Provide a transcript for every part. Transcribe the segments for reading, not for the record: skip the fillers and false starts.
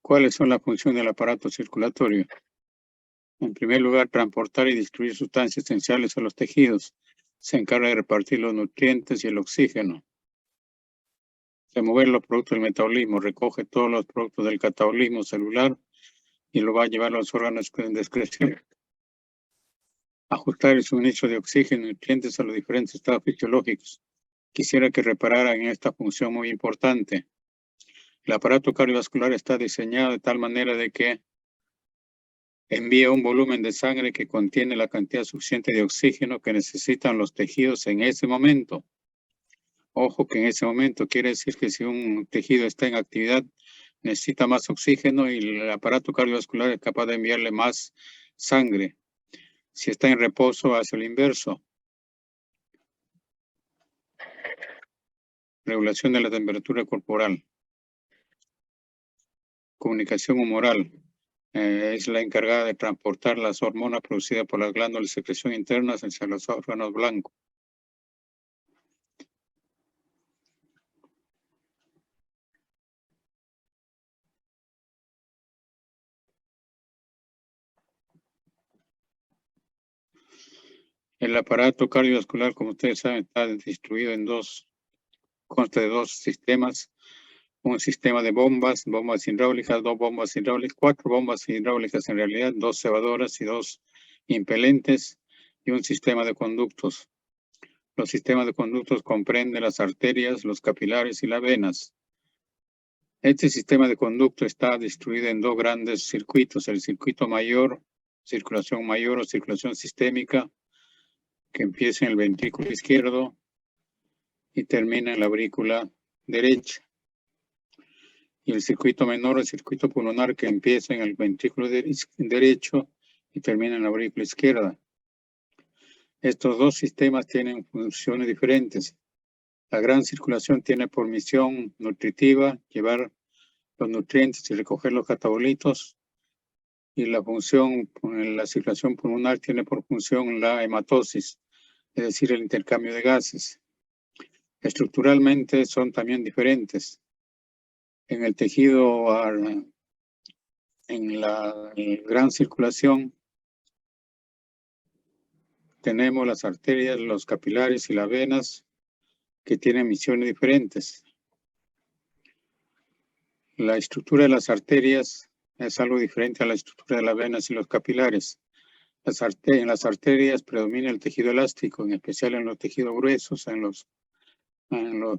¿Cuáles son las funciones del aparato circulatorio? En primer lugar, transportar y distribuir sustancias esenciales a los tejidos. Se encarga de repartir los nutrientes y el oxígeno. De mover los productos del metabolismo. Recoge todos los productos del catabolismo celular y lo va a llevar a los órganos de excreción. Ajustar el suministro de oxígeno y nutrientes a los diferentes estados fisiológicos. Quisiera que repararan en esta función muy importante. El aparato cardiovascular está diseñado de tal manera de que envía un volumen de sangre que contiene la cantidad suficiente de oxígeno que necesitan los tejidos en ese momento. Ojo que en ese momento quiere decir que si un tejido está en actividad, necesita más oxígeno y el aparato cardiovascular es capaz de enviarle más sangre. Si está en reposo, hace lo inverso. Regulación de la temperatura corporal. Comunicación humoral. Es la encargada de transportar las hormonas producidas por las glándulas de secreción internas hacia los órganos blancos. El aparato cardiovascular, como ustedes saben, está distribuido en consta de dos sistemas. Un sistema de bombas hidráulicas, cuatro bombas hidráulicas en realidad, 2 cebadoras y 2 impelentes, y un sistema de conductos. Los sistemas de conductos comprenden las arterias, los capilares y las venas. Este sistema de conducto está distribuido en 2 grandes circuitos, el circuito mayor, circulación mayor o circulación sistémica, que empieza en el ventrículo izquierdo y termina en la aurícula derecha. Y el circuito menor, el circuito pulmonar, que empieza en el ventrículo derecho y termina en la aurícula izquierda. Estos 2 sistemas tienen funciones diferentes. La gran circulación tiene por misión nutritiva llevar los nutrientes y recoger los catabolitos, y la circulación pulmonar tiene por función la hematosis, es decir, el intercambio de gases. Estructuralmente son también diferentes. En el tejido, en la gran circulación, tenemos las arterias, los capilares y las venas que tienen misiones diferentes. La estructura de las arterias es algo diferente a la estructura de las venas y los capilares. En las arterias predomina el tejido elástico, en especial en los tejidos gruesos, en los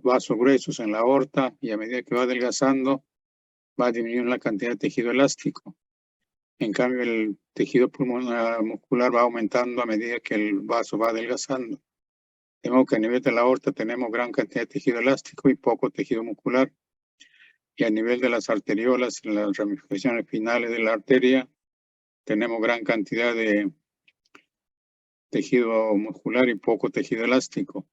vasos gruesos, en la aorta, y a medida que va adelgazando, va disminuyendo la cantidad de tejido elástico. En cambio, el tejido pulmonar muscular va aumentando a medida que el vaso va adelgazando. De modo que a nivel de la aorta tenemos gran cantidad de tejido elástico y poco tejido muscular. Y a nivel de las arteriolas, en las ramificaciones finales de la arteria, tenemos gran cantidad de tejido muscular y poco tejido elástico.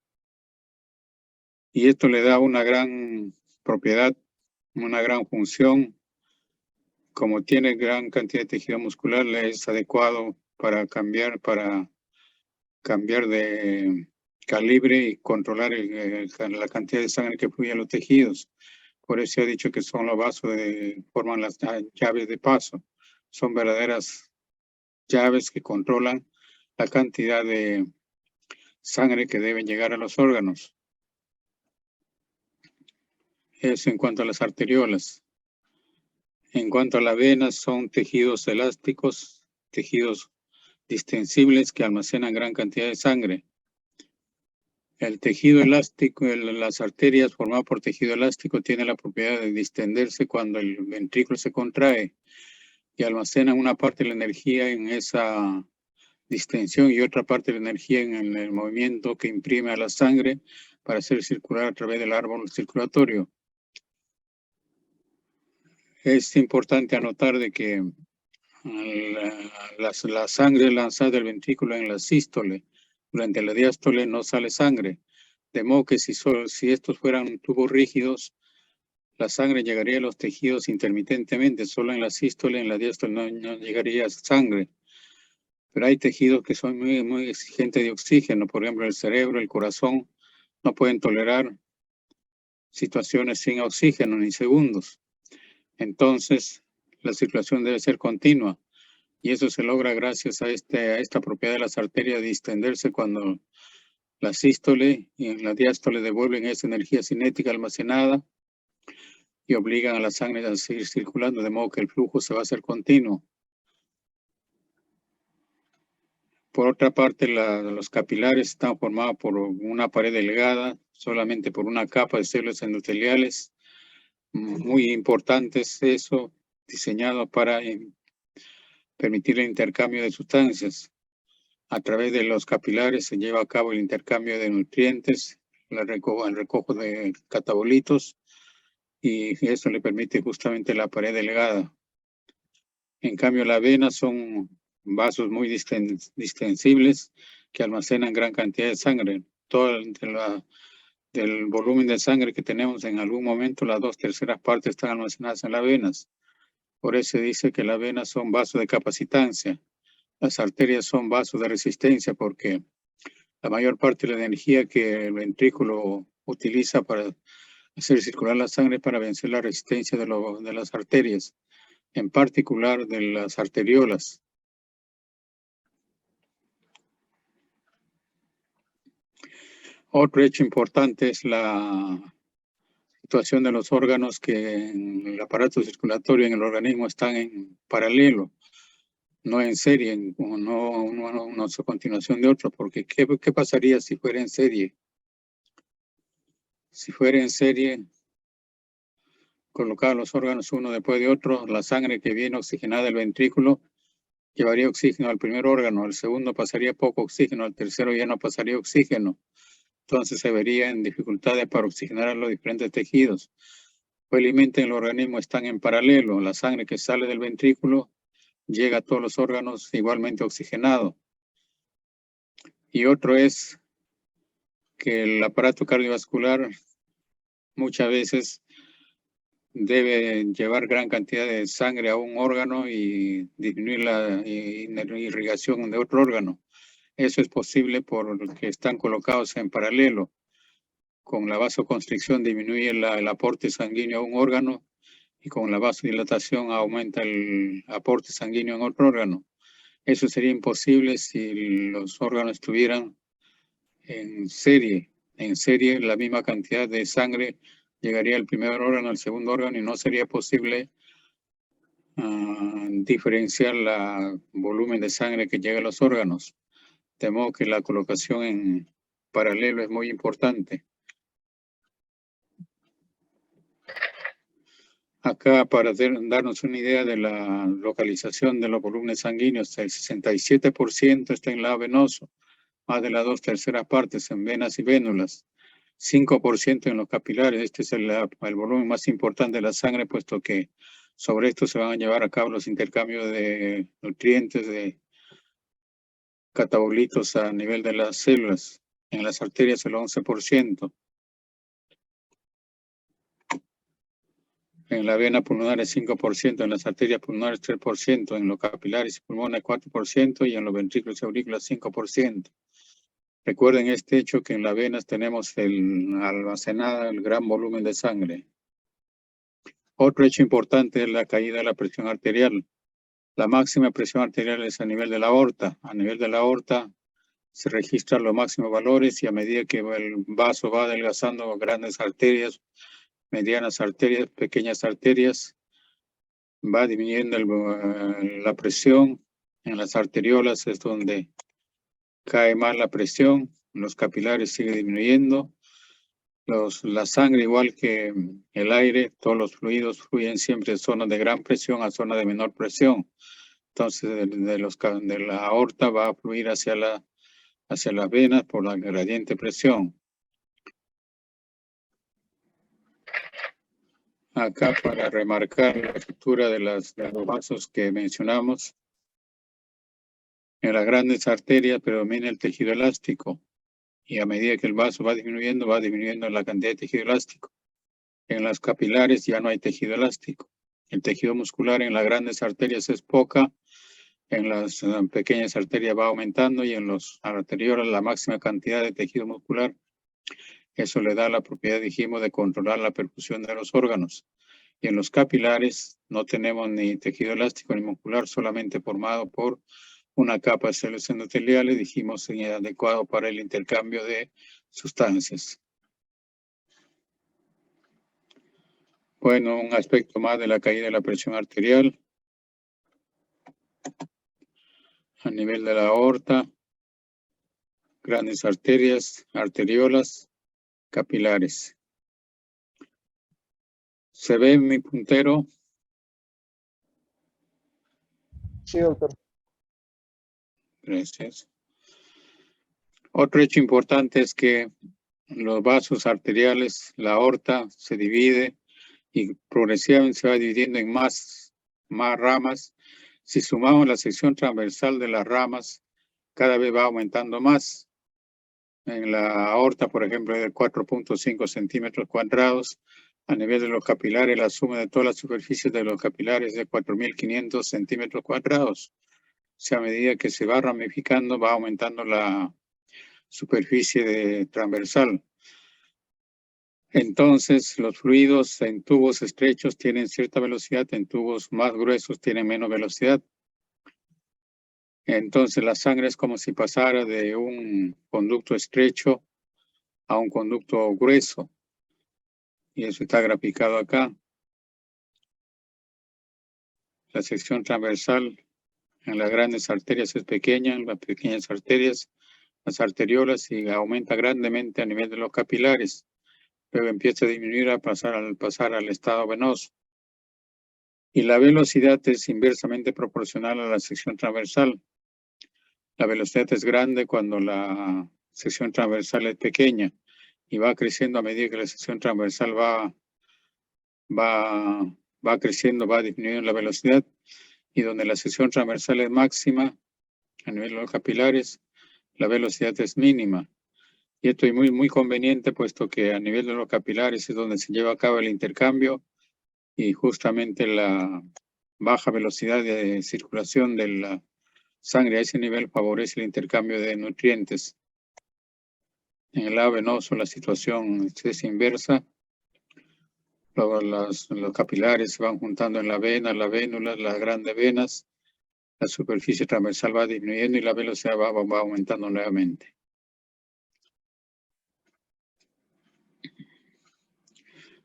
Y esto le da una gran propiedad, una gran función. Como tiene gran cantidad de tejido muscular, le es adecuado para cambiar de calibre y controlar la cantidad de sangre que fluye a los tejidos. Por eso se ha dicho que son los vasos forman las llaves de paso. Son verdaderas llaves que controlan la cantidad de sangre que deben llegar a los órganos. Eso en cuanto a las arteriolas. En cuanto a las venas, son tejidos elásticos, tejidos distensibles que almacenan gran cantidad de sangre. El tejido elástico, las arterias formadas por tejido elástico tienen la propiedad de distenderse cuando el ventrículo se contrae y almacenan una parte de la energía en esa distensión y otra parte de la energía en el movimiento que imprime a la sangre para hacer circular a través del árbol circulatorio. Es importante anotar de que la sangre lanzada del ventrículo en la sístole, durante la diástole no sale sangre, de modo que si estos fueran tubos rígidos, la sangre llegaría a los tejidos intermitentemente, solo en la sístole, en la diástole no llegaría sangre. Pero hay tejidos que son muy, muy exigentes de oxígeno, por ejemplo el cerebro, el corazón, no pueden tolerar situaciones sin oxígeno ni segundos. Entonces, la circulación debe ser continua. Y eso se logra gracias a esta propiedad de las arterias de distenderse cuando la sístole y la diástole devuelven esa energía cinética almacenada y obligan a la sangre a seguir circulando, de modo que el flujo se va a hacer continuo. Por otra parte, los capilares están formados por una pared delgada, solamente por una capa de células endoteliales, muy importantes eso, diseñado para permitir el intercambio de sustancias. A través de los capilares se lleva a cabo el intercambio de nutrientes, el recojo de catabolitos, y eso le permite justamente la pared delgada. En cambio, la vena son vasos muy distensibles que almacenan gran cantidad de sangre. Todo del volumen de sangre que tenemos en algún momento, las 2/3 partes están almacenadas en las venas. Por eso se dice que las venas son vasos de capacitancia. Las arterias son vasos de resistencia porque la mayor parte de la energía que el ventrículo utiliza para hacer circular la sangre para vencer la resistencia de las arterias, en particular de las arteriolas. Otro hecho importante es la situación de los órganos que en el aparato circulatorio en el organismo están en paralelo, no en serie, no a continuación de otro, porque ¿qué pasaría si fuera en serie? Si fuera en serie, colocar los órganos uno después de otro, la sangre que viene oxigenada del ventrículo llevaría oxígeno al primer órgano, al segundo pasaría poco oxígeno, al tercero ya no pasaría oxígeno. Entonces se vería en dificultades para oxigenar a los diferentes tejidos. Felizmente en el organismo están en paralelo. La sangre que sale del ventrículo llega a todos los órganos igualmente oxigenado. Y otro es que el aparato cardiovascular muchas veces debe llevar gran cantidad de sangre a un órgano y disminuir la irrigación de otro órgano. Eso es posible porque están colocados en paralelo. Con la vasoconstricción disminuye el aporte sanguíneo a un órgano y con la vasodilatación aumenta el aporte sanguíneo en otro órgano. Eso sería imposible si los órganos estuvieran en serie. En serie, la misma cantidad de sangre llegaría al primer órgano, al segundo órgano, y no sería posible diferenciar el volumen de sangre que llega a los órganos. De modo que la colocación en paralelo es muy importante. Acá, para darnos una idea de la localización de los volúmenes sanguíneos, el 67% está en el lado venoso, más de las 2/3 partes en venas y vénulas, 5% en los capilares. Este es el volumen más importante de la sangre, puesto que sobre esto se van a llevar a cabo los intercambios de nutrientes, de catabolitos a nivel de las células. En las arterias el 11%. En la vena pulmonar es 5%, en las arterias pulmonares 3%, en los capilares y pulmones 4% y en los ventrículos y aurículas 5%. Recuerden este hecho que en las venas tenemos almacenada el gran volumen de sangre. Otro hecho importante es la caída de la presión arterial. La máxima presión arterial es a nivel de la aorta. A nivel de la aorta se registran los máximos valores y a medida que el vaso va adelgazando, grandes arterias, medianas arterias, pequeñas arterias, va disminuyendo la presión. En las arteriolas es donde cae más la presión, los capilares sigue disminuyendo. La sangre, igual que el aire, todos los fluidos fluyen siempre de zonas de gran presión a zonas de menor presión. Entonces, de la aorta va a fluir hacia las venas por la gradiente presión. Acá, para remarcar la estructura de los vasos que mencionamos, en las grandes arterias predomina el tejido elástico y a medida que el vaso va disminuyendo la cantidad de tejido elástico. En las capilares ya no hay tejido elástico. El tejido muscular en las grandes arterias es poca, en las pequeñas arterias va aumentando y en los arteriolas la máxima cantidad de tejido muscular. Eso le da la propiedad, dijimos, de controlar la perfusión de los órganos. Y en los capilares no tenemos ni tejido elástico ni muscular, solamente formado por una capa de células endoteliales, dijimos, inadecuado para el intercambio de sustancias. Bueno, un aspecto más de la caída de la presión arterial. A nivel de la aorta, grandes arterias, arteriolas, capilares. ¿Se ve mi puntero? Sí, doctor. Gracias. Otro hecho importante es que los vasos arteriales, la aorta, se divide y progresivamente se va dividiendo en más ramas. Si sumamos la sección transversal de las ramas, cada vez va aumentando más. En la aorta, por ejemplo, es de 4.5 centímetros cuadrados. A nivel de los capilares, la suma de todas las superficies de los capilares es de 4.500 centímetros cuadrados. O sea, a medida que se va ramificando, va aumentando la superficie transversal. Entonces, los fluidos en tubos estrechos tienen cierta velocidad, en tubos más gruesos tienen menos velocidad. Entonces, la sangre es como si pasara de un conducto estrecho a un conducto grueso. Y eso está graficado acá. La sección transversal en las grandes arterias es pequeña, en las pequeñas arterias, las arteriolas, y aumenta grandemente a nivel de los capilares. Luego empieza a disminuir al pasar al estado venoso. Y la velocidad es inversamente proporcional a la sección transversal. La velocidad es grande cuando la sección transversal es pequeña y va creciendo a medida que la sección transversal va creciendo, va disminuyendo la velocidad, y donde la sección transversal es máxima a nivel de los capilares, la velocidad es mínima. Y esto es muy conveniente, puesto que a nivel de los capilares es donde se lleva a cabo el intercambio, y justamente la baja velocidad de circulación de la sangre a ese nivel favorece el intercambio de nutrientes. En el lado venoso la situación es inversa. Luego los capilares se van juntando en la vena, la vénula, las grandes venas. La superficie transversal va disminuyendo y la velocidad va aumentando nuevamente.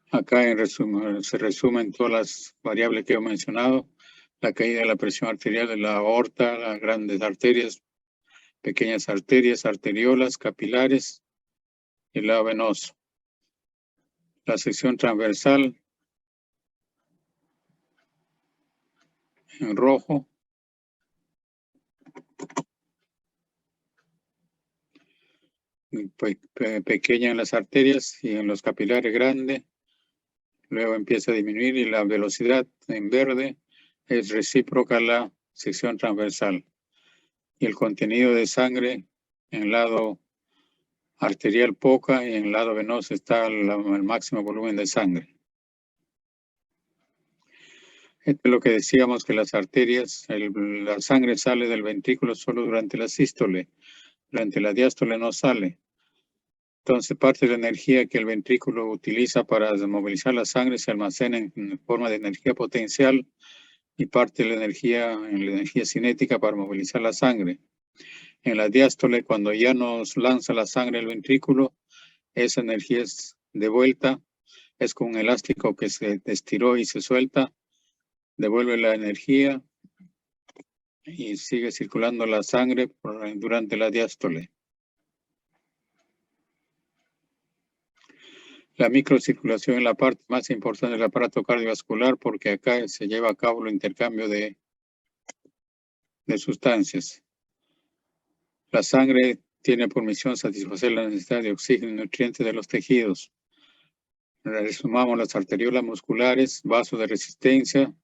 Acá en resumen, se resumen todas las variables que he mencionado: la caída de la presión arterial de la aorta, las grandes arterias, pequeñas arterias, arteriolas, capilares, y el lado venoso. La sección transversal en rojo. Pequeña en las arterias y en los capilares grande. Luego empieza a disminuir, y la velocidad en verde es recíproca a la sección transversal. Y el contenido de sangre en el lado arterial poca, y en el lado venoso está el máximo volumen de sangre. Esto es lo que decíamos, que las arterias, la sangre sale del ventrículo solo durante la sístole, durante la diástole no sale. Entonces, parte de la energía que el ventrículo utiliza para movilizar la sangre se almacena en forma de energía potencial, y parte de la energía cinética para movilizar la sangre. En la diástole, cuando ya nos lanza la sangre al ventrículo, esa energía es de vuelta, es como un elástico que se estiró y se suelta, devuelve la energía y sigue circulando la sangre durante la diástole. La microcirculación es la parte más importante del aparato cardiovascular, porque acá se lleva a cabo el intercambio de sustancias. La sangre tiene por misión satisfacer la necesidad de oxígeno y nutrientes de los tejidos. Resumamos las arteriolas musculares, vasos de resistencia,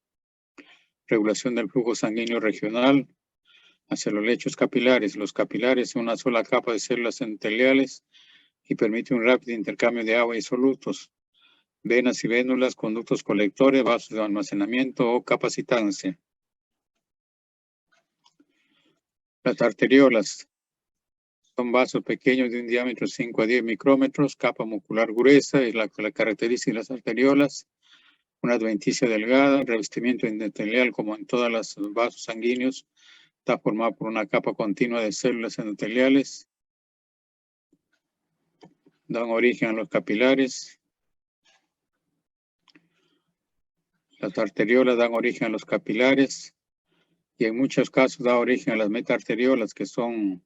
regulación del flujo sanguíneo regional hacia los lechos capilares. Los capilares son una sola capa de células endoteliales y permite un rápido intercambio de agua y solutos. Venas y vénulas, conductos colectores, vasos de almacenamiento o capacitancia. Las arteriolas son vasos pequeños de un diámetro 5 a 10 micrómetros, capa muscular gruesa, es la característica de las arteriolas. una adventicia delgada, revestimiento endotelial como en todos los vasos sanguíneos, está formado por una capa continua de células endoteliales, dan origen a los capilares. Las arteriolas dan origen a los capilares y en muchos casos da origen a las metaarteriolas, que son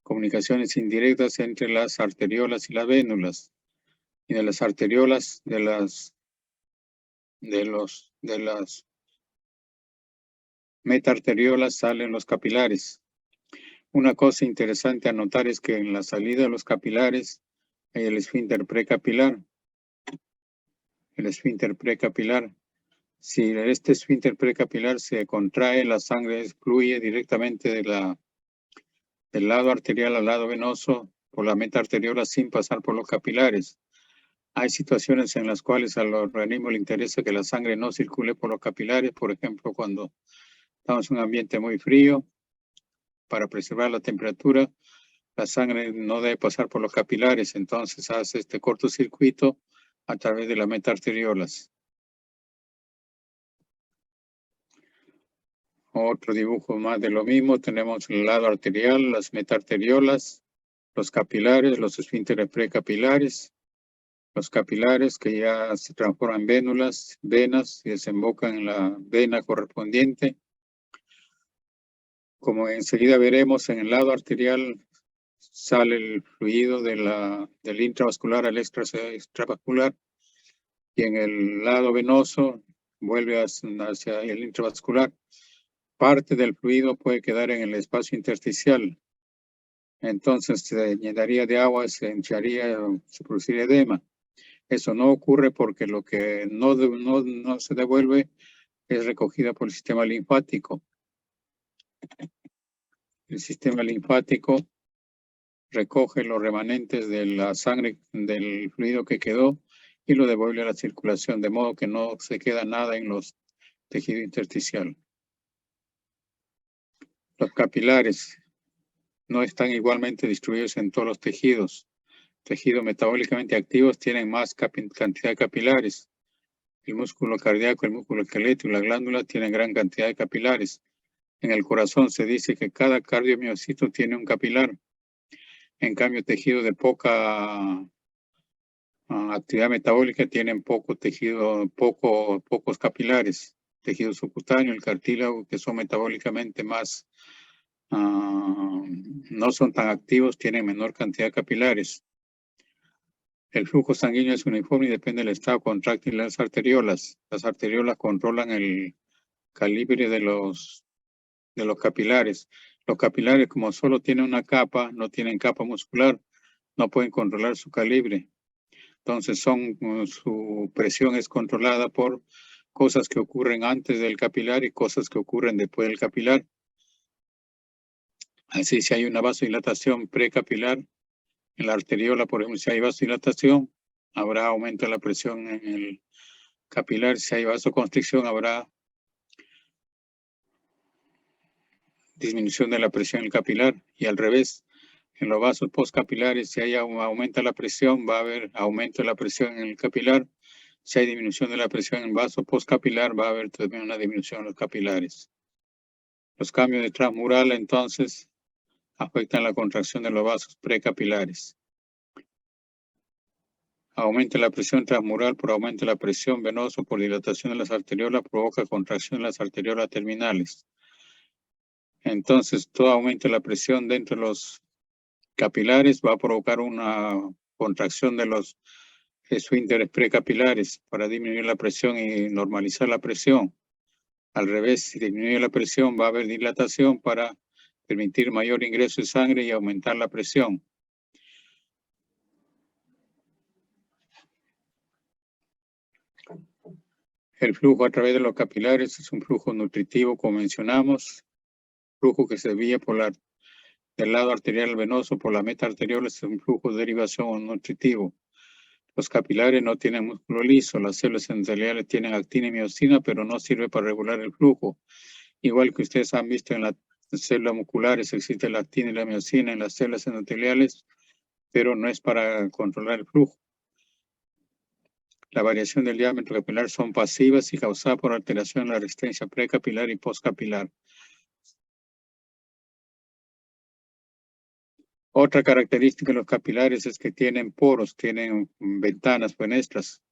comunicaciones indirectas entre las arteriolas y las vénulas. Y de las arteriolas, de las metaarteriolas salen los capilares. Una cosa interesante a notar es que en la salida de los capilares hay el esfínter precapilar. El esfínter precapilar. Si este esfínter precapilar se contrae, la sangre fluye directamente del lado arterial al lado venoso por la metaarteriola sin pasar por los capilares. Hay situaciones en las cuales al organismo le interesa que la sangre no circule por los capilares, por ejemplo, cuando estamos en un ambiente muy frío, para preservar la temperatura, la sangre no debe pasar por los capilares, entonces hace este cortocircuito a través de las metaarteriolas. Otro dibujo más de lo mismo, tenemos el lado arterial, las metaarteriolas, los capilares, los esfínteres precapilares, los capilares que ya se transforman en vénulas, venas y desembocan en la vena correspondiente. Como enseguida veremos, en el lado arterial sale el fluido del intravascular al extravascular y en el lado venoso vuelve hacia el intravascular. Parte del fluido puede quedar en el espacio intersticial. Entonces se llenaría de agua, se hincharía, se produciría edema. Eso no ocurre porque lo que no se devuelve es recogida por el sistema linfático. El sistema linfático recoge los remanentes de la sangre, del fluido que quedó y lo devuelve a la circulación, de modo que no se queda nada en los tejidos intersticiales. Los capilares no están igualmente distribuidos en todos los tejidos. Tejidos metabólicamente activos tienen más cantidad de capilares. El músculo cardíaco, el músculo esquelético y la glándula tienen gran cantidad de capilares. En el corazón se dice que cada cardiomiocito tiene un capilar. En cambio, tejidos de poca actividad metabólica tienen pocos capilares. Tejido subcutáneo, el cartílago, que son metabólicamente más no son tan activos, tienen menor cantidad de capilares. El flujo sanguíneo es uniforme y depende del estado contráctil de las arteriolas. Las arteriolas controlan el calibre de los capilares. Los capilares, como solo tienen una capa, no tienen capa muscular, no pueden controlar su calibre. Entonces su presión es controlada por cosas que ocurren antes del capilar y cosas que ocurren después del capilar. Así, si hay una vasodilatación precapilar, en la arteriola, por ejemplo, si hay vasodilatación, habrá aumento de la presión en el capilar. Si hay vasoconstricción, habrá disminución de la presión en el capilar. Y al revés, en los vasos postcapilares, si hay aumenta la presión, va a haber aumento de la presión en el capilar. Si hay disminución de la presión en el vaso postcapilar, va a haber también una disminución en los capilares. Los cambios de transmural, entonces, afectan la contracción de los vasos precapilares. Aumento de la presión transmural por aumento de la presión venosa por dilatación de las arteriolas provoca contracción de las arteriolas terminales. Entonces, todo aumento de la presión dentro de los capilares va a provocar una contracción de los esfínteres precapilares para disminuir la presión y normalizar la presión. Al revés, si disminuye la presión, va a haber dilatación para permitir mayor ingreso de sangre y aumentar la presión. El flujo a través de los capilares es un flujo nutritivo, como mencionamos. Flujo que se desvía del lado arterial venoso por la metaarteriola es un flujo de derivación nutritivo. Los capilares no tienen músculo liso, las células endoteliales tienen actina y miosina, pero no sirve para regular el flujo. Igual que ustedes han visto en las células musculares, existe la actina y la miosina en las células endoteliales, pero no es para controlar el flujo. La variación del diámetro capilar son pasivas y causadas por alteración en la resistencia precapilar y postcapilar. Otra característica de los capilares es que tienen poros, tienen ventanas, fenestras.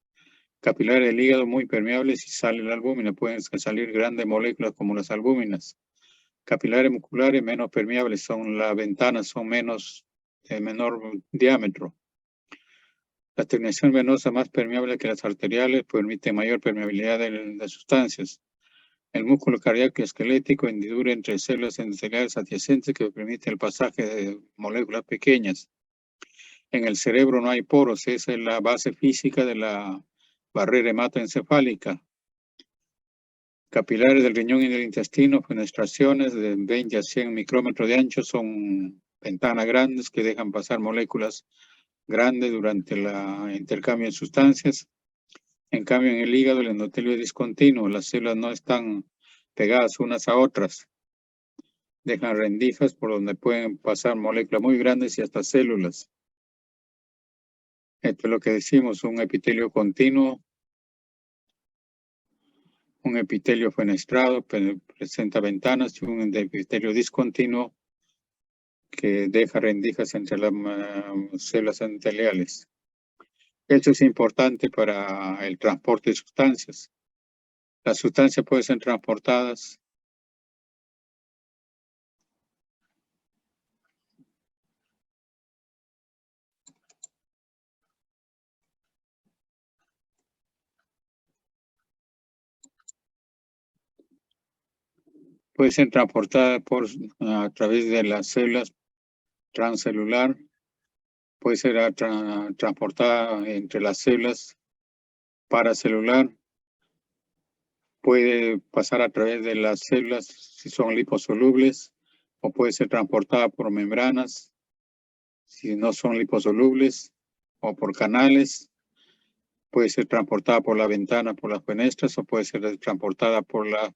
Capilares del hígado muy permeables y sale la albúmina. Pueden salir grandes moléculas como las albúminas. Capilares musculares menos permeables, las ventanas son de menor diámetro. La terminación venosa más permeable que las arteriales permite mayor permeabilidad de sustancias. El músculo cardíaco y esquelético hendidura entre células endoteliales adyacentes que permite el pasaje de moléculas pequeñas. En el cerebro no hay poros, esa es la base física de la barrera hematoencefálica. Capilares del riñón y del intestino, fenestraciones de 20 a 100 micrómetros de ancho, son ventanas grandes que dejan pasar moléculas grandes durante el intercambio de sustancias. En cambio, en el hígado el endotelio es discontinuo, las células no están pegadas unas a otras. Dejan rendijas por donde pueden pasar moléculas muy grandes y hasta células. Esto es lo que decimos, un epitelio continuo. Un epitelio fenestrado presenta ventanas y un epitelio discontinuo que deja rendijas entre las células endoteliales. Esto es importante para el transporte de sustancias. Las sustancias pueden ser transportadas a través de las células transcelular, puede ser transportada entre las células paracelular, puede pasar a través de las células si son liposolubles, o puede ser transportada por membranas si no son liposolubles, o por canales. Puede ser transportada por la ventana, por las fenestras, o puede ser transportada por la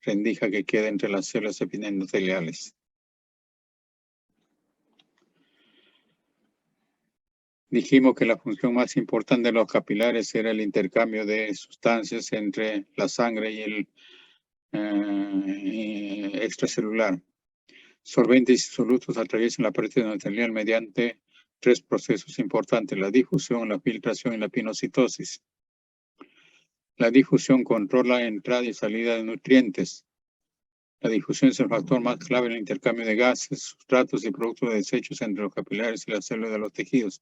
rendija que queda entre las células epidendoteliales. Dijimos que la función más importante de los capilares era el intercambio de sustancias entre la sangre y el extracelular. Solventes y solutos atraviesan la pared endotelial mediante 3 procesos importantes: la difusión, la filtración y la pinocitosis. La difusión controla entrada y salida de nutrientes. La difusión es el factor más clave en el intercambio de gases, sustratos y productos de desechos entre los capilares y las células de los tejidos.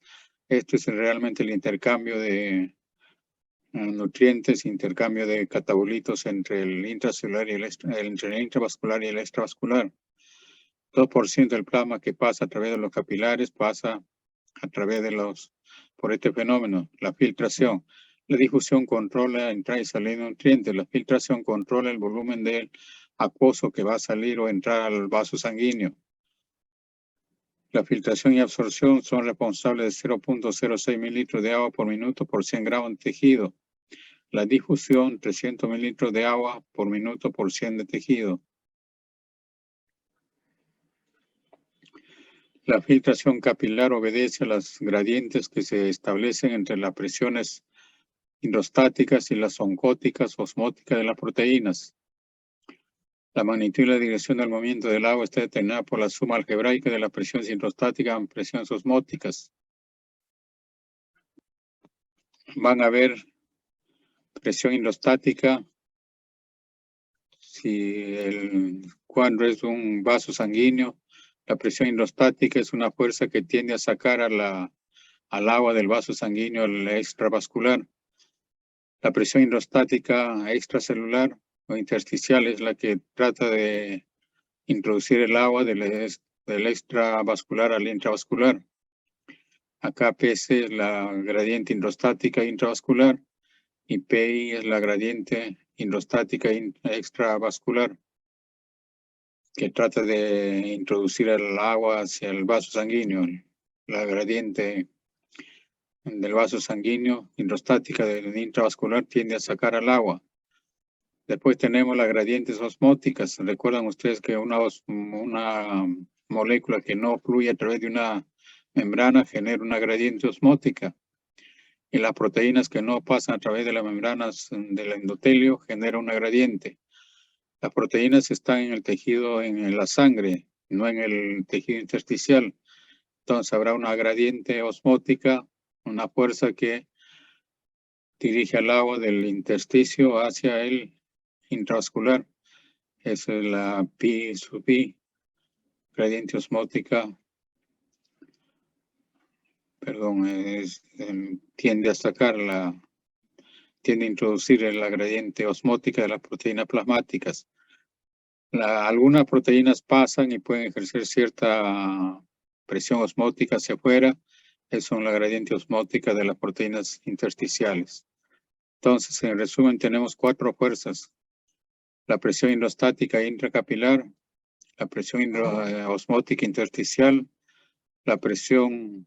Esto es realmente el intercambio de nutrientes, intercambio de catabolitos entre el intracelular y entre el intravascular y el extravascular. 2% del plasma que pasa a través de los capilares pasa a través por este fenómeno, la filtración. La difusión controla entrada y salida de nutrientes. La filtración controla el volumen del acuoso que va a salir o entrar al vaso sanguíneo. La filtración y absorción son responsables de 0.06 mililitros de agua por minuto por 100 gramos de tejido. La difusión, 300 mililitros de agua por minuto por 100 de tejido. La filtración capilar obedece a las gradientes que se establecen entre las presiones hidrostáticas y las oncóticas osmóticas de las proteínas. La magnitud y la dirección del movimiento del agua está determinada por la suma algebraica de las presiones hidrostáticas y presiones osmóticas. Van a ver presión hidrostática cuando es un vaso sanguíneo. La presión hidrostática es una fuerza que tiende a sacar al agua del vaso sanguíneo al extravascular. La presión hidrostática extracelular o intersticial es la que trata de introducir el agua del extravascular al intravascular. Acá PC es la gradiente hidrostática intravascular y PI es la gradiente hidrostática extravascular, que trata de introducir el agua hacia el vaso sanguíneo. La gradiente del vaso sanguíneo hidrostática del intravascular tiende a sacar al agua. Después tenemos las gradientes osmóticas. Recuerdan ustedes que una molécula que no fluye a través de una membrana genera una gradiente osmótica. y las proteínas que no pasan a través de las membranas del endotelio generan una gradiente. Las proteínas están en el tejido, en la sangre, no en el tejido intersticial. Entonces habrá una gradiente osmótica, una fuerza que dirige al agua del intersticio hacia el intravascular. Esa es la pi sub i, gradiente osmótica. Perdón, tiende a tiende a introducir la gradiente osmótica de las proteínas plasmáticas. Algunas proteínas pasan y pueden ejercer cierta presión osmótica hacia afuera. Eso es la gradiente osmótica de las proteínas intersticiales. Entonces, en resumen, tenemos 4 fuerzas: la presión hidrostática intracapilar, la presión osmótica intersticial, la presión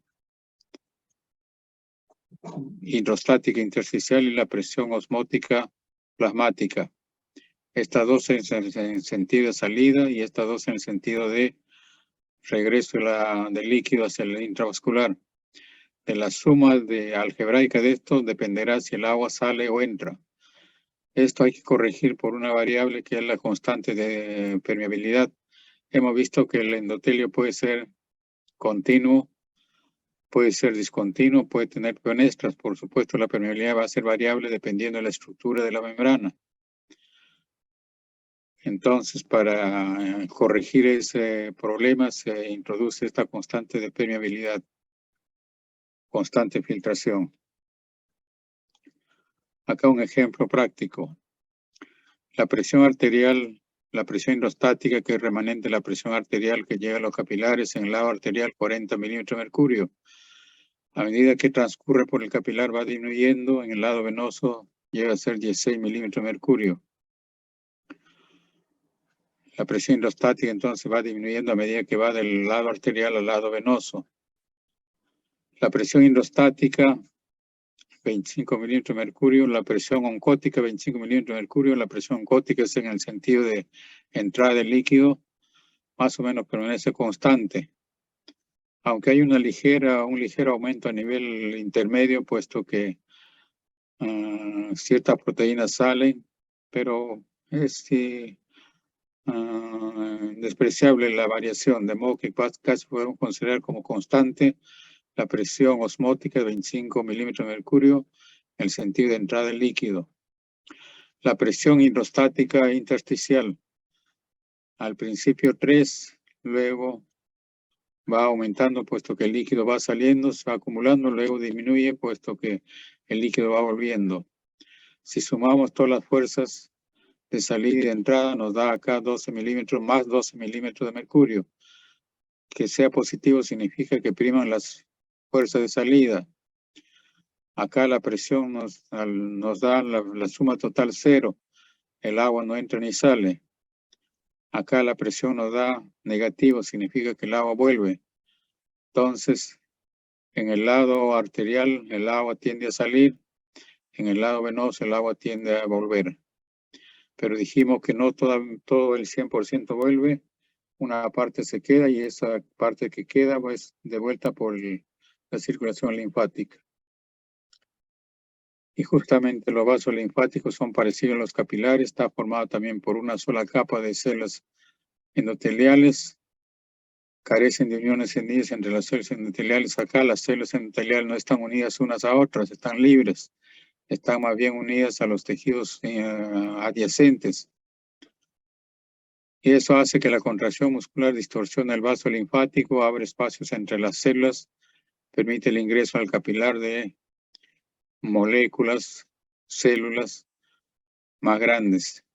hidrostática intersticial y la presión osmótica plasmática. Estas dos en sentido de salida y estas dos en el sentido de regreso del líquido hacia el intravascular. De la suma algebraica de esto dependerá si el agua sale o entra. Esto hay que corregir por una variable que es la constante de permeabilidad. Hemos visto que el endotelio puede ser continuo, puede ser discontinuo, puede tener fenestras. Por supuesto, la permeabilidad va a ser variable dependiendo de la estructura de la membrana. Entonces, para corregir ese problema, se introduce esta constante de permeabilidad, constante filtración. Acá un ejemplo práctico. La presión arterial, la presión hidrostática, que es remanente de la presión arterial que llega a los capilares en el lado arterial, 40 milímetros de mercurio. A medida que transcurre por el capilar va disminuyendo, en el lado venoso llega a ser 16 milímetros de mercurio. La presión hidrostática entonces va disminuyendo a medida que va del lado arterial al lado venoso. La presión hidrostática, 25 milímetros de mercurio. La presión oncótica, 25 milímetros de mercurio. La presión oncótica es en el sentido de entrada del líquido, más o menos permanece constante. Aunque hay un ligero aumento a nivel intermedio, puesto que ciertas proteínas salen, pero es despreciable la variación, de modo que casi podemos considerar como constante la presión osmótica de 25 milímetros de mercurio en el sentido de entrada del líquido. La presión hidrostática intersticial, al principio 3, luego va aumentando puesto que el líquido va saliendo, se va acumulando, luego disminuye puesto que el líquido va volviendo. Si sumamos todas las fuerzas de salida y de entrada, nos da acá 12 milímetros más 12 milímetros de mercurio. Que sea positivo significa que priman las fuerzas de salida. Acá la presión nos da la suma total 0. El agua no entra ni sale. Acá la presión nos da negativo, significa que el agua vuelve. Entonces, en el lado arterial el agua tiende a salir, en el lado venoso el agua tiende a volver. Pero dijimos que no todo el 100% vuelve, una parte se queda y esa parte que queda pues de vuelta por la circulación linfática. Y justamente los vasos linfáticos son parecidos a los capilares, está formado también por una sola capa de células endoteliales, carecen de uniones unidas entre las células endoteliales. Acá las células endoteliales no están unidas unas a otras, están libres, están más bien unidas a los tejidos adyacentes. Y eso hace que la contracción muscular distorsione el vaso linfático, abre espacios entre las células, permite el ingreso al capilar de moléculas, células más grandes.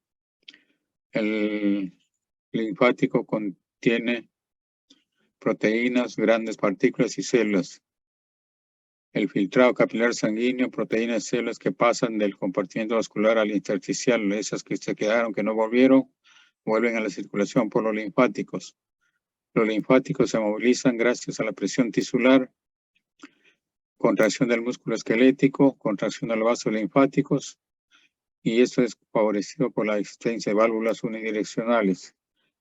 El linfático contiene proteínas, grandes partículas y células. El filtrado capilar sanguíneo, proteínas y células que pasan del compartimiento vascular al intersticial, esas que se quedaron, que no volvieron, vuelven a la circulación por los linfáticos. Los linfáticos se movilizan gracias a la presión tisular, contracción del músculo esquelético, contracción de los vasos linfáticos, y esto es favorecido por la existencia de válvulas unidireccionales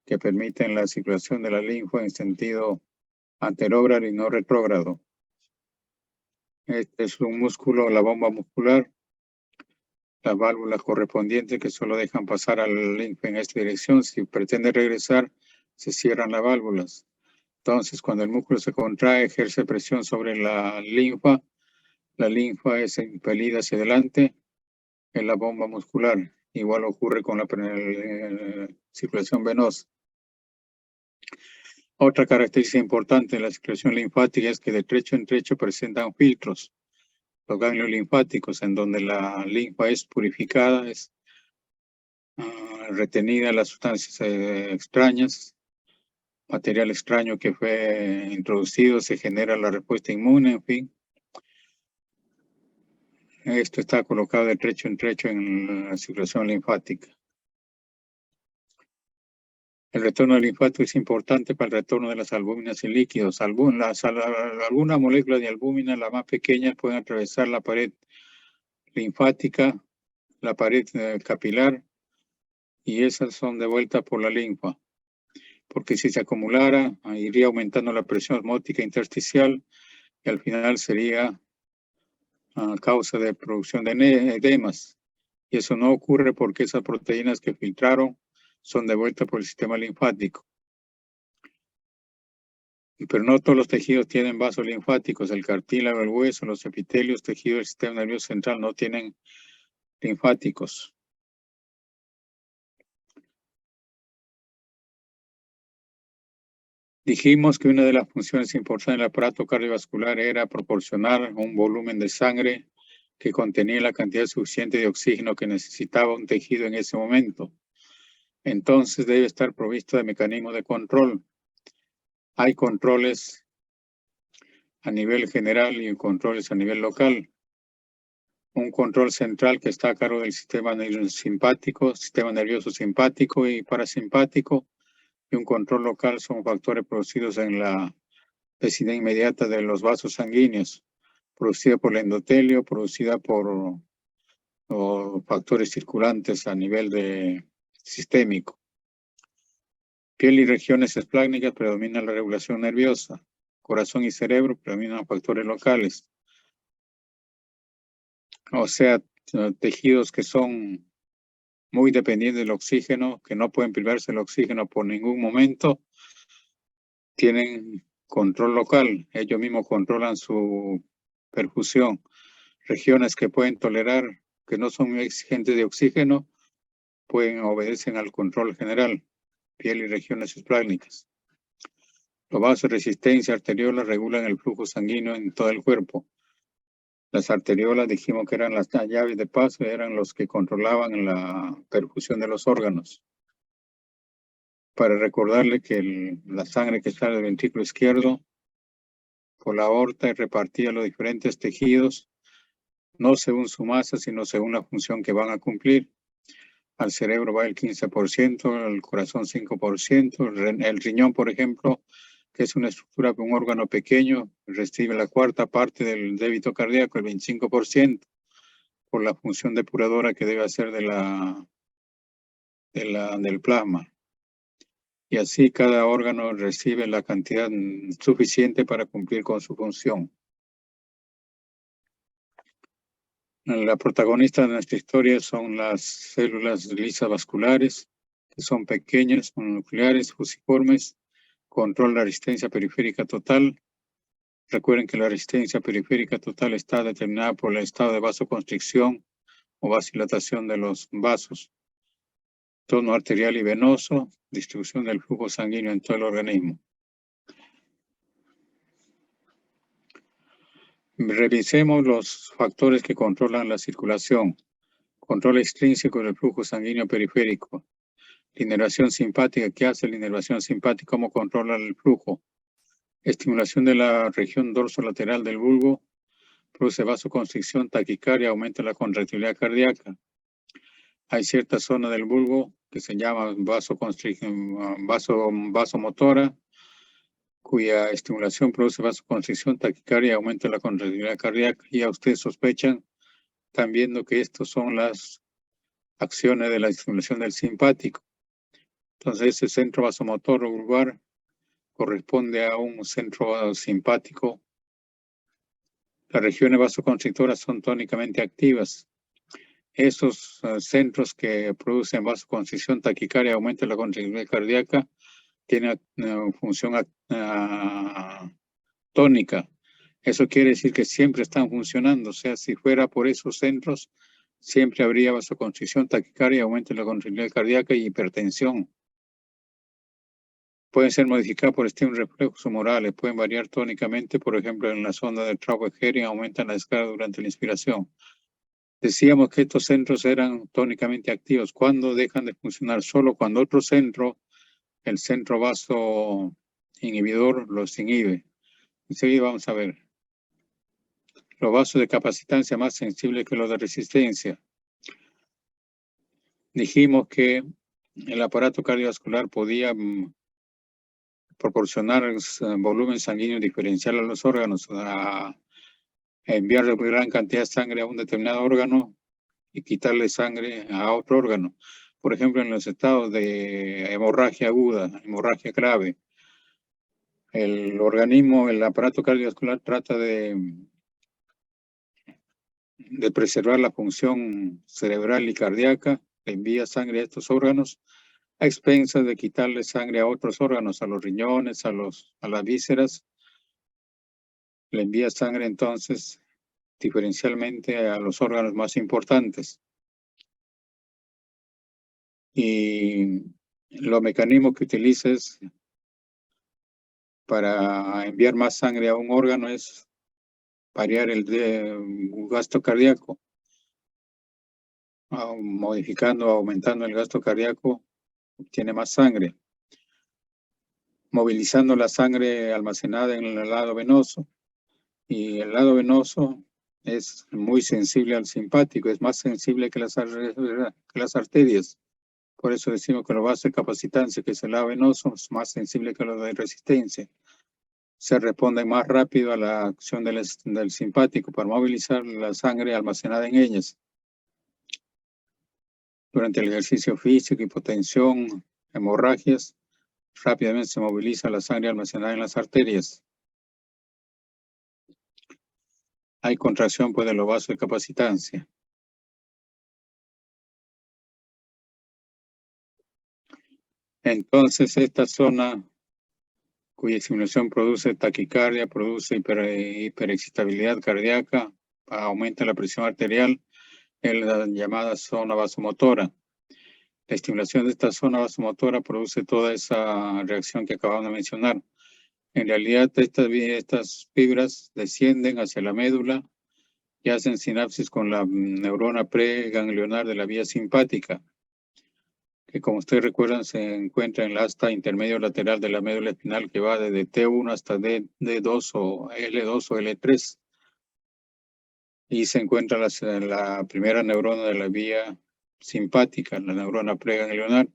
que permiten la circulación de la linfa en sentido anterógrado y no retrógrado. Este es un músculo, la bomba muscular. Las válvulas correspondientes que solo dejan pasar al linfa en esta dirección. Si pretende regresar, se cierran las válvulas. Entonces, cuando el músculo se contrae, ejerce presión sobre la linfa es impelida hacia adelante en la bomba muscular. Igual ocurre con la circulación venosa. Otra característica importante de la circulación linfática es que de trecho en trecho presentan filtros, los ganglios linfáticos, en donde la linfa es purificada, es retenida las sustancias extrañas, material extraño que fue introducido, se genera la respuesta inmune, en fin. Esto está colocado de trecho en trecho en la circulación linfática. El retorno del linfático es importante para el retorno de las albúminas y líquidos. Algunas moléculas de albúmina, las más pequeñas, pueden atravesar la pared linfática, la pared capilar, y esas son devueltas por la linfa. Porque si se acumulara, iría aumentando la presión osmótica intersticial y al final sería a causa de producción de edemas. Y eso no ocurre porque esas proteínas que filtraron son devueltas por el sistema linfático. Pero no todos los tejidos tienen vasos linfáticos. El cartílago, el hueso, los epitelios, tejidos del sistema nervioso central no tienen linfáticos. Dijimos que una de las funciones importantes del aparato cardiovascular era proporcionar un volumen de sangre que contenía la cantidad suficiente de oxígeno que necesitaba un tejido en ese momento. Entonces debe estar provisto de mecanismos de control. Hay controles a nivel general y controles a nivel local. Un control central que está a cargo del sistema simpático, sistema nervioso simpático y parasimpático, y un control local son factores producidos en la vecindad inmediata de los vasos sanguíneos, producida por el endotelio, producida por factores circulantes a nivel sistémico. Piel y regiones esplácnicas predomina la regulación nerviosa. Corazón y cerebro predominan factores locales. O sea, tejidos que son muy dependientes del oxígeno, que no pueden privarse del oxígeno por ningún momento, tienen control local. Ellos mismos controlan su perfusión. Regiones que pueden tolerar, que no son muy exigentes de oxígeno, obedecen al control general. Piel y regiones esplácnicas. Los vasos de resistencia arteriola regulan el flujo sanguíneo en todo el cuerpo. Las arteriolas dijimos que eran las llaves de paso, eran los que controlaban la perfusión de los órganos. Para recordarle que la sangre que sale del ventrículo izquierdo por la aorta es repartida a los diferentes tejidos, no según su masa, sino según la función que van a cumplir. Al cerebro va el 15%, al corazón 5%, el riñón, por ejemplo, que es una estructura de un órgano pequeño, recibe la cuarta parte del débito cardíaco, el 25%, por la función depuradora que debe hacer del plasma. Y así cada órgano recibe la cantidad suficiente para cumplir con su función. La protagonista de nuestra historia son las células lisas vasculares, que son pequeñas, mononucleares, fusiformes, controlan la resistencia periférica total. Recuerden que la resistencia periférica total está determinada por el estado de vasoconstricción o vasodilatación de los vasos, tono arterial y venoso, distribución del flujo sanguíneo en todo el organismo. Revisemos los factores que controlan la circulación. Control extrínseco del flujo sanguíneo periférico. La inervación simpática. ¿Qué hace la inervación simpática? ¿Cómo controla el flujo? Estimulación de la región dorsolateral del bulbo. Produce vasoconstricción, taquicardia, aumenta la contractilidad cardíaca. Hay cierta zona del bulbo que se llama vasomotora, cuya estimulación produce vasoconstricción, taquicardia y aumenta la contractilidad cardíaca. Y a ustedes sospechan, están viendo que estas son las acciones de la estimulación del simpático. Entonces, ese centro vasomotor bulbar corresponde a un centro simpático Las regiones vasoconstrictoras son tónicamente activas. Esos centros que producen vasoconstricción, taquicardia, aumento de la contractilidad cardíaca, tienen función tónica. Eso quiere decir que siempre están funcionando. O sea, si fuera por esos centros, siempre habría vasoconstricción, taquicardia, aumento de la contractilidad cardíaca y hipertensión. Pueden ser modificadas por estímulos reflejos humorales, pueden variar tónicamente, por ejemplo, en la zona del Traube-Hering aumentan la descarga durante la inspiración. Decíamos que estos centros eran tónicamente activos. ¿Cuándo dejan de funcionar? Solo cuando otro centro, el centro vaso inhibidor, los inhibe. Enseguida vamos a ver. Los vasos de capacitancia más sensibles que los de resistencia. Dijimos que el aparato cardiovascular podía proporcionar volumen sanguíneo diferencial a los órganos, a enviar gran cantidad de sangre a un determinado órgano y quitarle sangre a otro órgano. Por ejemplo, en los estados de hemorragia aguda, hemorragia grave, el organismo, el aparato cardiovascular trata de preservar la función cerebral y cardíaca, le envía sangre a estos órganos a expensas de quitarle sangre a otros órganos, a los riñones, a las vísceras. Le envía sangre entonces diferencialmente a los órganos más importantes. Y los mecanismos que utilices para enviar más sangre a un órgano es variar el gasto cardíaco, modificando, aumentando el gasto cardíaco, obtiene más sangre, movilizando la sangre almacenada en el lado venoso. Y el lado venoso es muy sensible al simpático, es más sensible que las arterias. Por eso decimos que los vasos de capacitancia, que es el lado venoso, es más sensible que los de resistencia. Se responde más rápido a la acción del simpático para movilizar la sangre almacenada en ellas. Durante el ejercicio físico, hipotensión, hemorragias, rápidamente se moviliza la sangre almacenada en las arterias. Hay contracción pues, de los vasos de capacitancia. Entonces, esta zona cuya estimulación produce taquicardia, produce hiperexcitabilidad cardíaca, aumenta la presión arterial, es la llamada zona vasomotora. La estimulación de esta zona vasomotora produce toda esa reacción que acabamos de mencionar. En realidad, estas fibras descienden hacia la médula y hacen sinapsis con la neurona preganglionar de la vía simpática, que como ustedes recuerdan se encuentra en el asta intermedio lateral de la médula espinal que va desde T1 hasta D2 o L2 o L3. Y se encuentra la primera neurona de la vía simpática, la neurona preganglionar,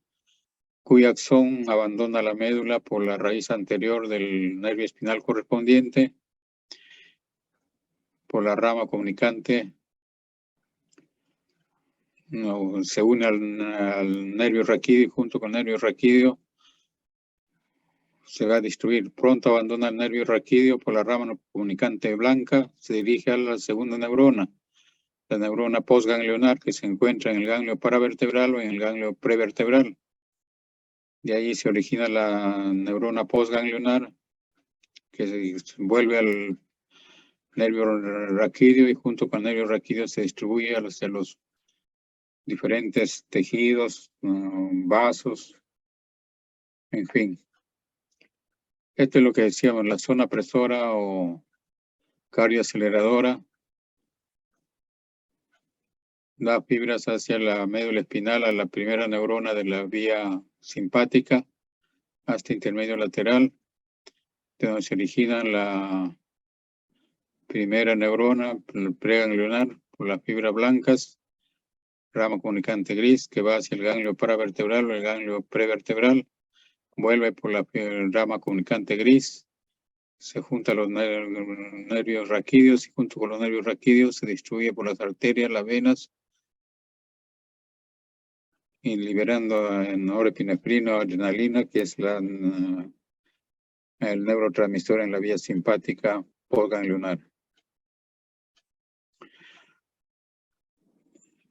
cuyo axón abandona la médula por la raíz anterior del nervio espinal correspondiente, por la rama comunicante, se une al nervio raquídeo y junto con el nervio raquídeo se va a destruir. Pronto abandona el nervio raquídeo por la rama comunicante blanca, se dirige a la segunda neurona, la neurona postganglionar, que se encuentra en el ganglio paravertebral o en el ganglio prevertebral. De ahí se origina la neurona postganglionar, que se vuelve al nervio raquídeo y junto con el nervio raquídeo se distribuye hacia los diferentes tejidos, vasos, en fin. Esto es lo que decíamos, la zona presora o cardioaceleradora da fibras hacia la médula espinal, a la primera neurona de la vía simpática, hasta intermedio lateral, de donde se origina la primera neurona preganglionar por las fibras blancas, rama comunicante gris que va hacia el ganglio paravertebral o el ganglio prevertebral, vuelve por la rama comunicante gris, se junta los nervios raquídeos y junto con los nervios raquídeos se distribuye por las arterias, las venas, y liberando norepinefrina o adrenalina, que es el neurotransmisor en la vía simpática postganglionar.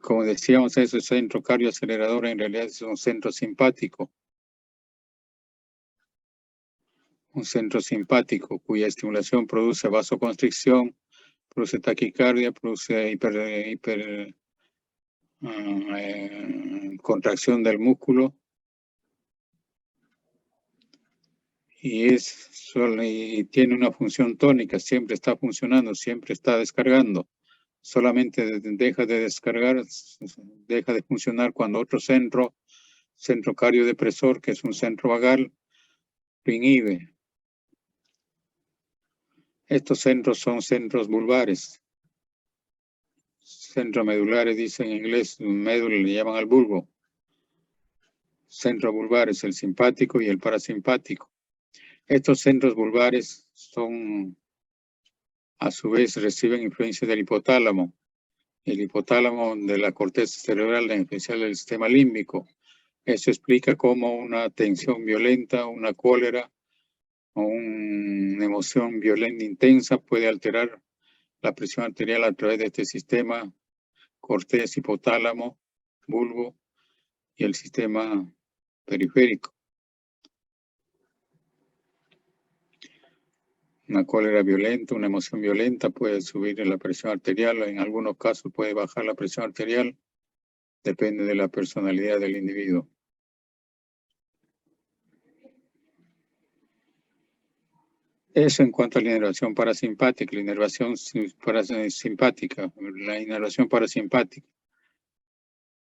Como decíamos, ese centro cardioacelerador en realidad es un centro simpático. Un centro simpático cuya estimulación produce vasoconstricción, produce taquicardia, produce contracción del músculo y tiene una función tónica, siempre está funcionando, siempre está descargando. Solamente deja de descargar, deja de funcionar cuando otro centro cardiodepresor, que es un centro vagal, lo inhibe. Estos centros son centros vulvares. Centros medulares, dicen en inglés, médula le llaman al bulbo. Centros vulvares, el simpático y el parasimpático. Estos centros vulvares son, a su vez, reciben influencia del hipotálamo. El hipotálamo de la corteza cerebral, en especial del sistema límbico. Eso explica cómo una tensión violenta, una cólera o una emoción violenta intensa puede alterar la presión arterial a través de este sistema corteza, hipotálamo, bulbo y el sistema periférico. Una cólera violenta, una emoción violenta puede subir la presión arterial, en algunos casos puede bajar la presión arterial, depende de la personalidad del individuo. Eso en cuanto a la inervación parasimpática, la inervación parasimpática, la inervación parasimpática.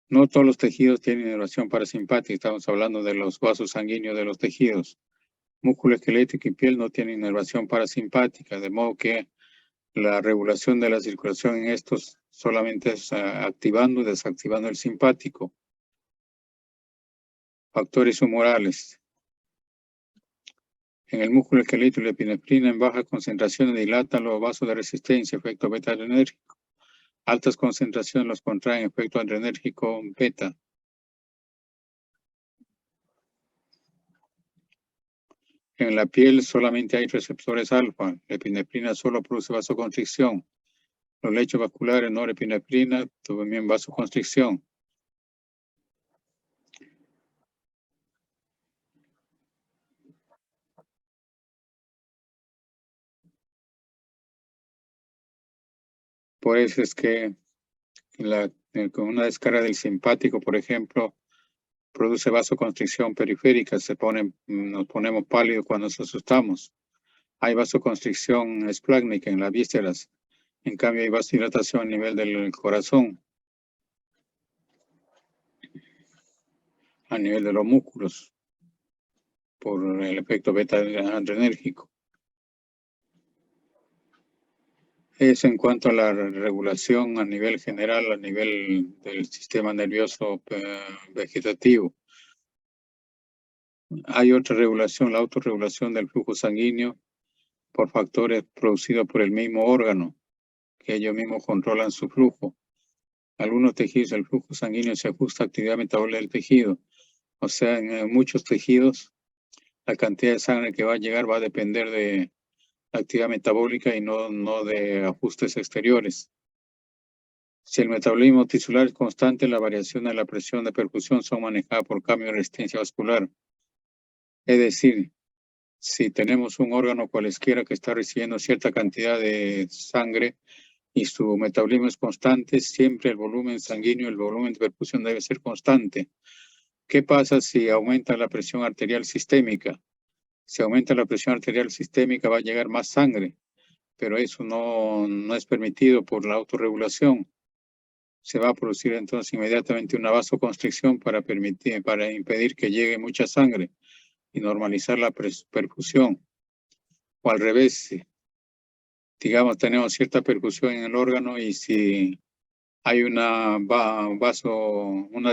No todos los tejidos tienen inervación parasimpática, estamos hablando de los vasos sanguíneos de los tejidos. Músculo esquelético y piel no tienen inervación parasimpática, de modo que la regulación de la circulación en estos solamente es activando y desactivando el simpático. Factores humorales. En el músculo esquelético, la epinefrina en bajas concentraciones dilata los vasos de resistencia, efecto beta adrenérgico. Altas concentraciones los contraen, efecto adrenérgico beta. En la piel solamente hay receptores alfa. La epinefrina solo produce vasoconstricción. Los lechos vasculares, norepinefrina, también vasoconstricción. Por eso es que con una descarga del simpático, por ejemplo, produce vasoconstricción periférica, nos ponemos pálidos cuando nos asustamos. Hay vasoconstricción esplácnica en las vísceras, en cambio hay vasodilatación a nivel del corazón, a nivel de los músculos, por el efecto beta adrenérgico. Eso en cuanto a la regulación a nivel general, a nivel del sistema nervioso vegetativo. Hay otra regulación, la autorregulación del flujo sanguíneo por factores producidos por el mismo órgano, que ellos mismos controlan su flujo. Algunos tejidos, el flujo sanguíneo se ajusta a la actividad metabólica del tejido. O sea, en muchos tejidos, la cantidad de sangre que va a llegar va a depender de la actividad metabólica y no de ajustes exteriores. Si el metabolismo tisular es constante, la variación de la presión de perfusión son manejadas por cambio de resistencia vascular. Es decir, si tenemos un órgano cualesquiera que está recibiendo cierta cantidad de sangre y su metabolismo es constante, siempre el volumen sanguíneo, el volumen de perfusión debe ser constante. ¿Qué pasa si aumenta la presión arterial sistémica? Si aumenta la presión arterial sistémica va a llegar más sangre, pero eso no es permitido por la autorregulación. Se va a producir entonces inmediatamente una vasoconstricción para impedir que llegue mucha sangre y normalizar la perfusión. O al revés, digamos, tenemos cierta perfusión en el órgano y si hay una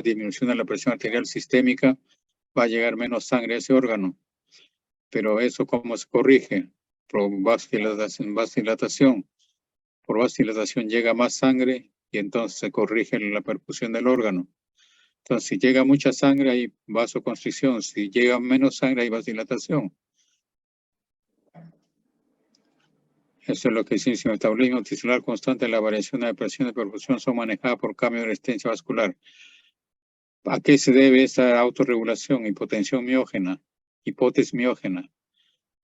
disminución de la presión arterial sistémica, va a llegar menos sangre a ese órgano. Pero eso, ¿cómo se corrige? Por vasodilatación. Por vasodilatación llega más sangre y entonces se corrige la perfusión del órgano. Entonces, si llega mucha sangre, hay vasoconstricción. Si llega menos sangre, hay vasodilatación. Eso es lo que dice: si el metabolismo tisular constante, la variación de la presión de perfusión son manejadas por cambio de resistencia vascular. ¿A qué se debe esa autorregulación? Hipotensión miógena, hipótesis miógena.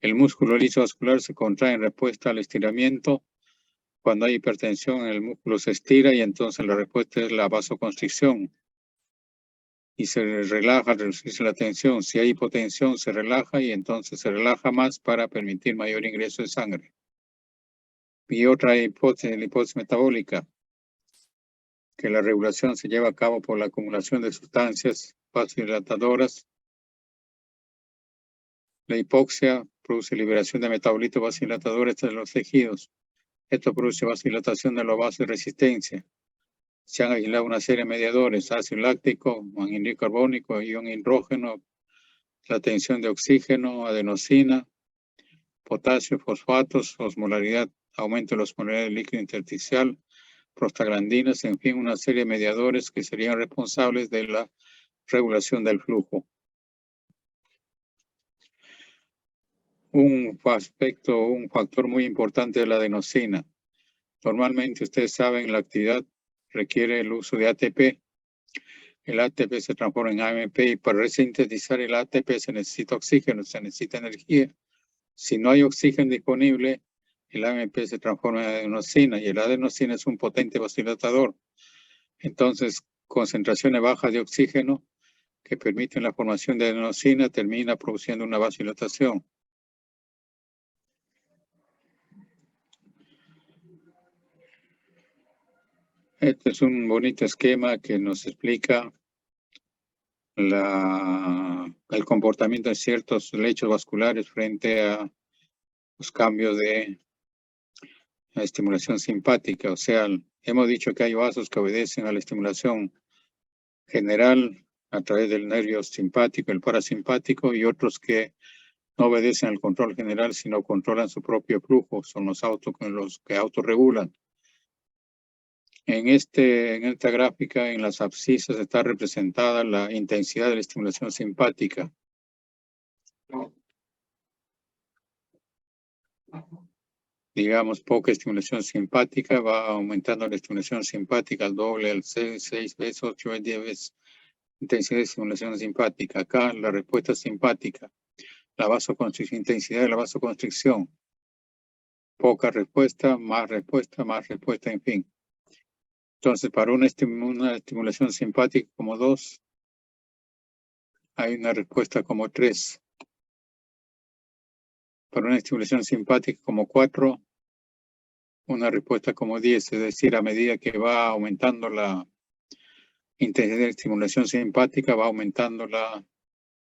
El músculo liso vascular se contrae en respuesta al estiramiento. Cuando hay hipertensión, el músculo se estira y entonces la respuesta es la vasoconstricción. Y se relaja al reducirse la tensión. Si hay hipotensión, se relaja y entonces se relaja más para permitir mayor ingreso de sangre. Y otra hipótesis, la hipótesis metabólica, que la regulación se lleva a cabo por la acumulación de sustancias vasodilatadoras. La hipoxia produce liberación de metabolitos vasodilatadores de los tejidos. Esto produce vasodilatación de los vasos de resistencia. Se han aislado una serie de mediadores: ácido láctico, anhídrido carbónico, ion hidrógeno, la tensión de oxígeno, adenosina, potasio, fosfatos, osmolaridad, aumento de la osmolaridad del líquido intersticial, prostaglandinas, en fin, una serie de mediadores que serían responsables de la regulación del flujo. Un factor muy importante es la adenosina. Normalmente, ustedes saben, la actividad requiere el uso de ATP. El ATP se transforma en AMP y para resintetizar el ATP se necesita oxígeno, se necesita energía. Si no hay oxígeno disponible, el AMP se transforma en adenosina y el adenosina es un potente vasodilatador. Entonces, concentraciones bajas de oxígeno que permiten la formación de adenosina termina produciendo una vasodilatación. Este es un bonito esquema que nos explica el comportamiento de ciertos lechos vasculares frente a los cambios de la estimulación simpática. O sea, hemos dicho que hay vasos que obedecen a la estimulación general a través del nervio simpático, el parasimpático, y otros que no obedecen al control general, sino controlan su propio flujo. Son los que autorregulan. En esta gráfica, en las abscisas, está representada la intensidad de la estimulación simpática. Digamos, poca estimulación simpática, va aumentando la estimulación simpática al doble, al 6 veces, 8 veces, 10 veces. Intensidad de estimulación simpática. Acá la respuesta simpática, la vasoconstricción, intensidad de la vasoconstricción. Poca respuesta, más respuesta, en fin. Entonces, para una estimulación simpática como 2, hay una respuesta como 3. Para una estimulación simpática como 4, una respuesta como 10. Es decir, a medida que va aumentando la intensidad de estimulación simpática, va aumentando la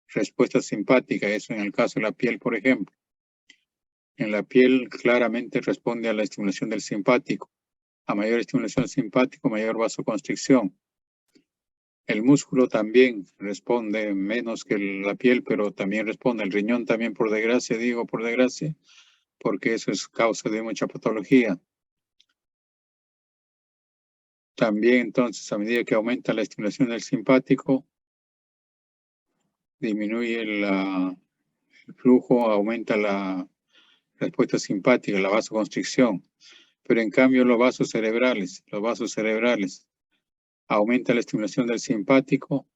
respuesta simpática. Eso en el caso de la piel, por ejemplo. En la piel claramente responde a la estimulación del simpático. A mayor estimulación simpático, mayor vasoconstricción. El músculo también responde menos que la piel, pero también responde. El riñón también, por desgracia, porque eso es causa de mucha patología. También, entonces, a medida que aumenta la estimulación del simpático, disminuye el flujo, aumenta la respuesta simpática, la vasoconstricción. Pero en cambio los vasos cerebrales, aumenta la estimulación del simpático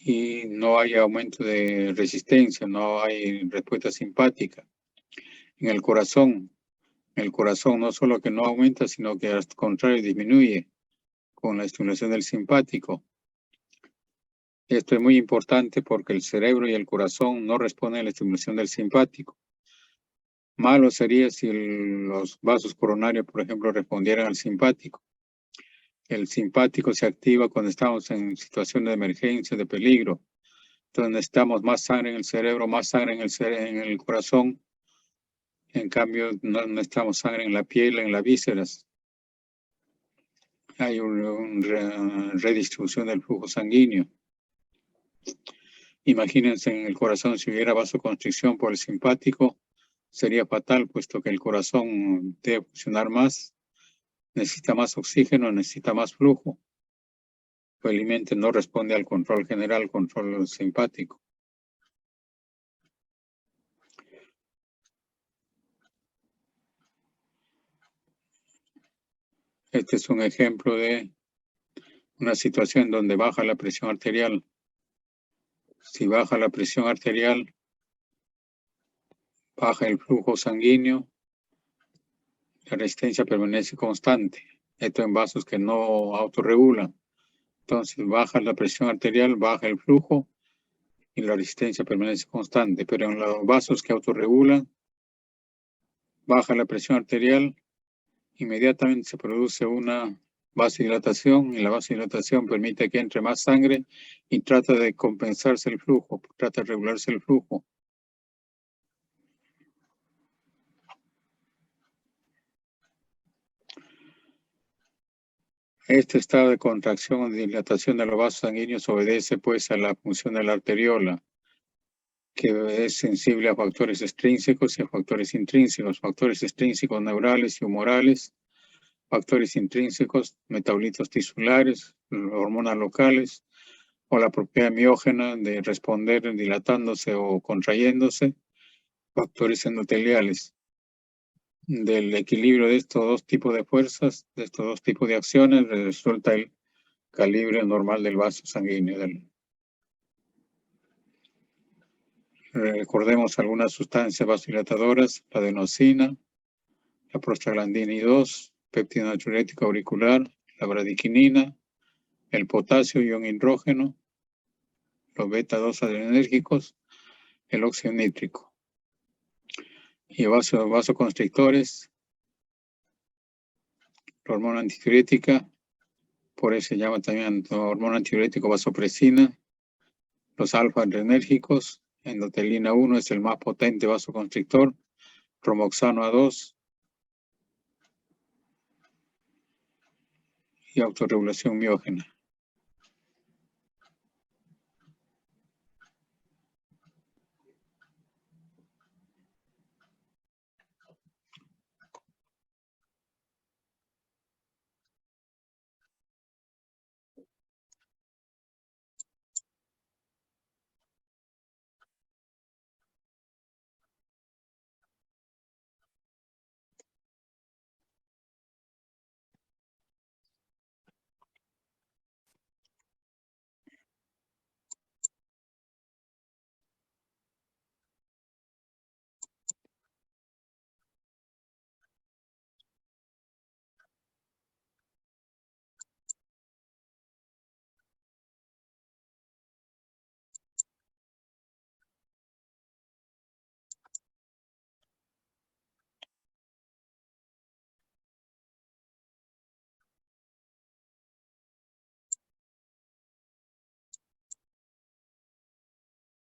y no hay aumento de resistencia, no hay respuesta simpática. En el corazón no solo que no aumenta, sino que al contrario disminuye con la estimulación del simpático. Esto es muy importante porque el cerebro y el corazón no responden a la estimulación del simpático. Malo sería si los vasos coronarios, por ejemplo, respondieran al simpático. El simpático se activa cuando estamos en situaciones de emergencia, de peligro. Entonces necesitamos más sangre en el cerebro, más sangre en el corazón. En cambio, no necesitamos sangre en la piel, en las vísceras. Hay una redistribución del flujo sanguíneo. Imagínense en el corazón, si hubiera vasoconstricción por el simpático, sería fatal, puesto que el corazón debe funcionar más, necesita más oxígeno, necesita más flujo. Felizmente no responde al control general, control simpático. Este es un ejemplo de una situación donde baja la presión arterial. Si baja la presión arterial, baja el flujo sanguíneo, la resistencia permanece constante. Esto en vasos que no autorregulan. Entonces baja la presión arterial, baja el flujo y la resistencia permanece constante. Pero en los vasos que autorregulan, baja la presión arterial, inmediatamente se produce una vasodilatación y la vasodilatación permite que entre más sangre y trata de compensarse el flujo, trata de regularse el flujo. Este estado de contracción o dilatación de los vasos sanguíneos obedece pues a la función de la arteriola, que es sensible a factores extrínsecos y a factores intrínsecos, factores extrínsecos neurales y humorales, factores intrínsecos, metabolitos tisulares, hormonas locales, o la propiedad miógena de responder dilatándose o contrayéndose, factores endoteliales. Del equilibrio de estos dos tipos de fuerzas, de estos dos tipos de acciones, resulta el calibre normal del vaso sanguíneo. Recordemos algunas sustancias vasodilatadoras: la adenosina, la prostaglandina I2, péptido natriurético auricular, la bradiquinina, el potasio ion hidrógeno, los beta-2 adrenérgicos, el óxido nítrico. Y vasoconstrictores, la hormona antidiurética, por eso se llama también hormona antidiurético vasopresina, los alfa-adrenérgicos, endotelina 1 es el más potente vasoconstrictor, romoxano A2 y autorregulación miógena.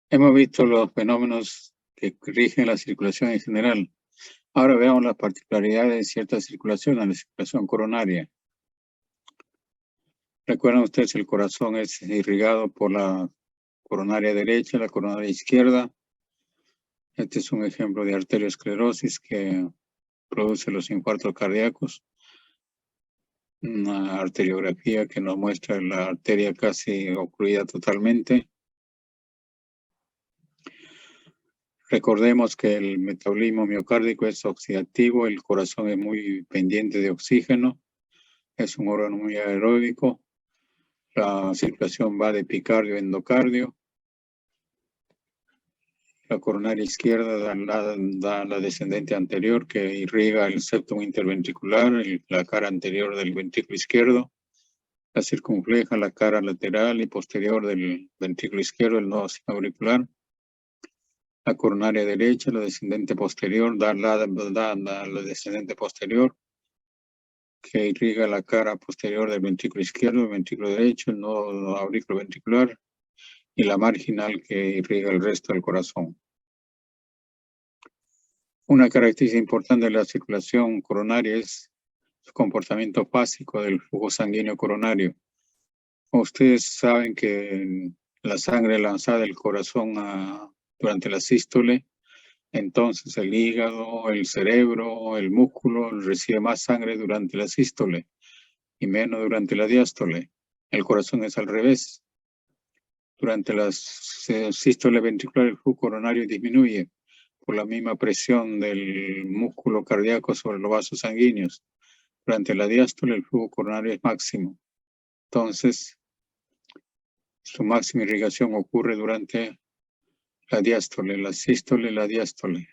Hemos visto los fenómenos que rigen la circulación en general. Ahora veamos las particularidades de cierta circulación, la circulación coronaria. Recuerden ustedes, el corazón es irrigado por la coronaria derecha, la coronaria izquierda. Este es un ejemplo de arteriosclerosis que produce los infartos cardíacos. Una arteriografía que nos muestra la arteria casi ocluida totalmente. Recordemos que el metabolismo miocárdico es oxidativo, el corazón es muy pendiente de oxígeno, es un órgano muy aeróbico, la circulación va de epicardio a endocardio, la coronaria izquierda da la descendente anterior que irriga el septum interventricular, la cara anterior del ventrículo izquierdo, la circunfleja la cara lateral y posterior del ventrículo izquierdo, el nodo auricular. La coronaria derecha, la descendente posterior, da la descendente posterior, que irriga la cara posterior del ventrículo izquierdo, el ventrículo derecho, el nodo auriculoventricular, y la marginal que irriga el resto del corazón. Una característica importante de la circulación coronaria es su comportamiento básico del flujo sanguíneo coronario. Ustedes saben que la sangre lanzada del corazón durante la sístole, entonces el hígado, el cerebro, el músculo recibe más sangre durante la sístole y menos durante la diástole. El corazón es al revés. Durante la sístole ventricular el flujo coronario disminuye por la misma presión del músculo cardíaco sobre los vasos sanguíneos. Durante la diástole el flujo coronario es máximo. Entonces, su máxima irrigación ocurre durante la diástole, la sístole, la diástole.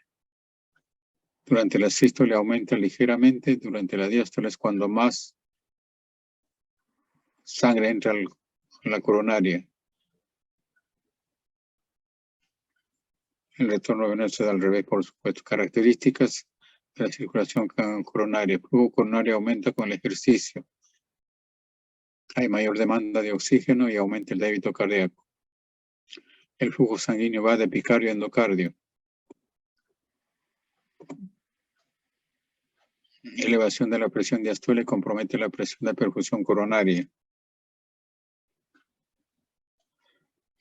Durante la sístole aumenta ligeramente, durante la diástole es cuando más sangre entra a la coronaria. El retorno venoso se da al revés, por supuesto. Características de la circulación coronaria. El flujo coronario aumenta con el ejercicio. Hay mayor demanda de oxígeno y aumenta el débito cardíaco. El flujo sanguíneo va de epicardio a endocardio. Elevación de la presión diastólica compromete la presión de perfusión coronaria.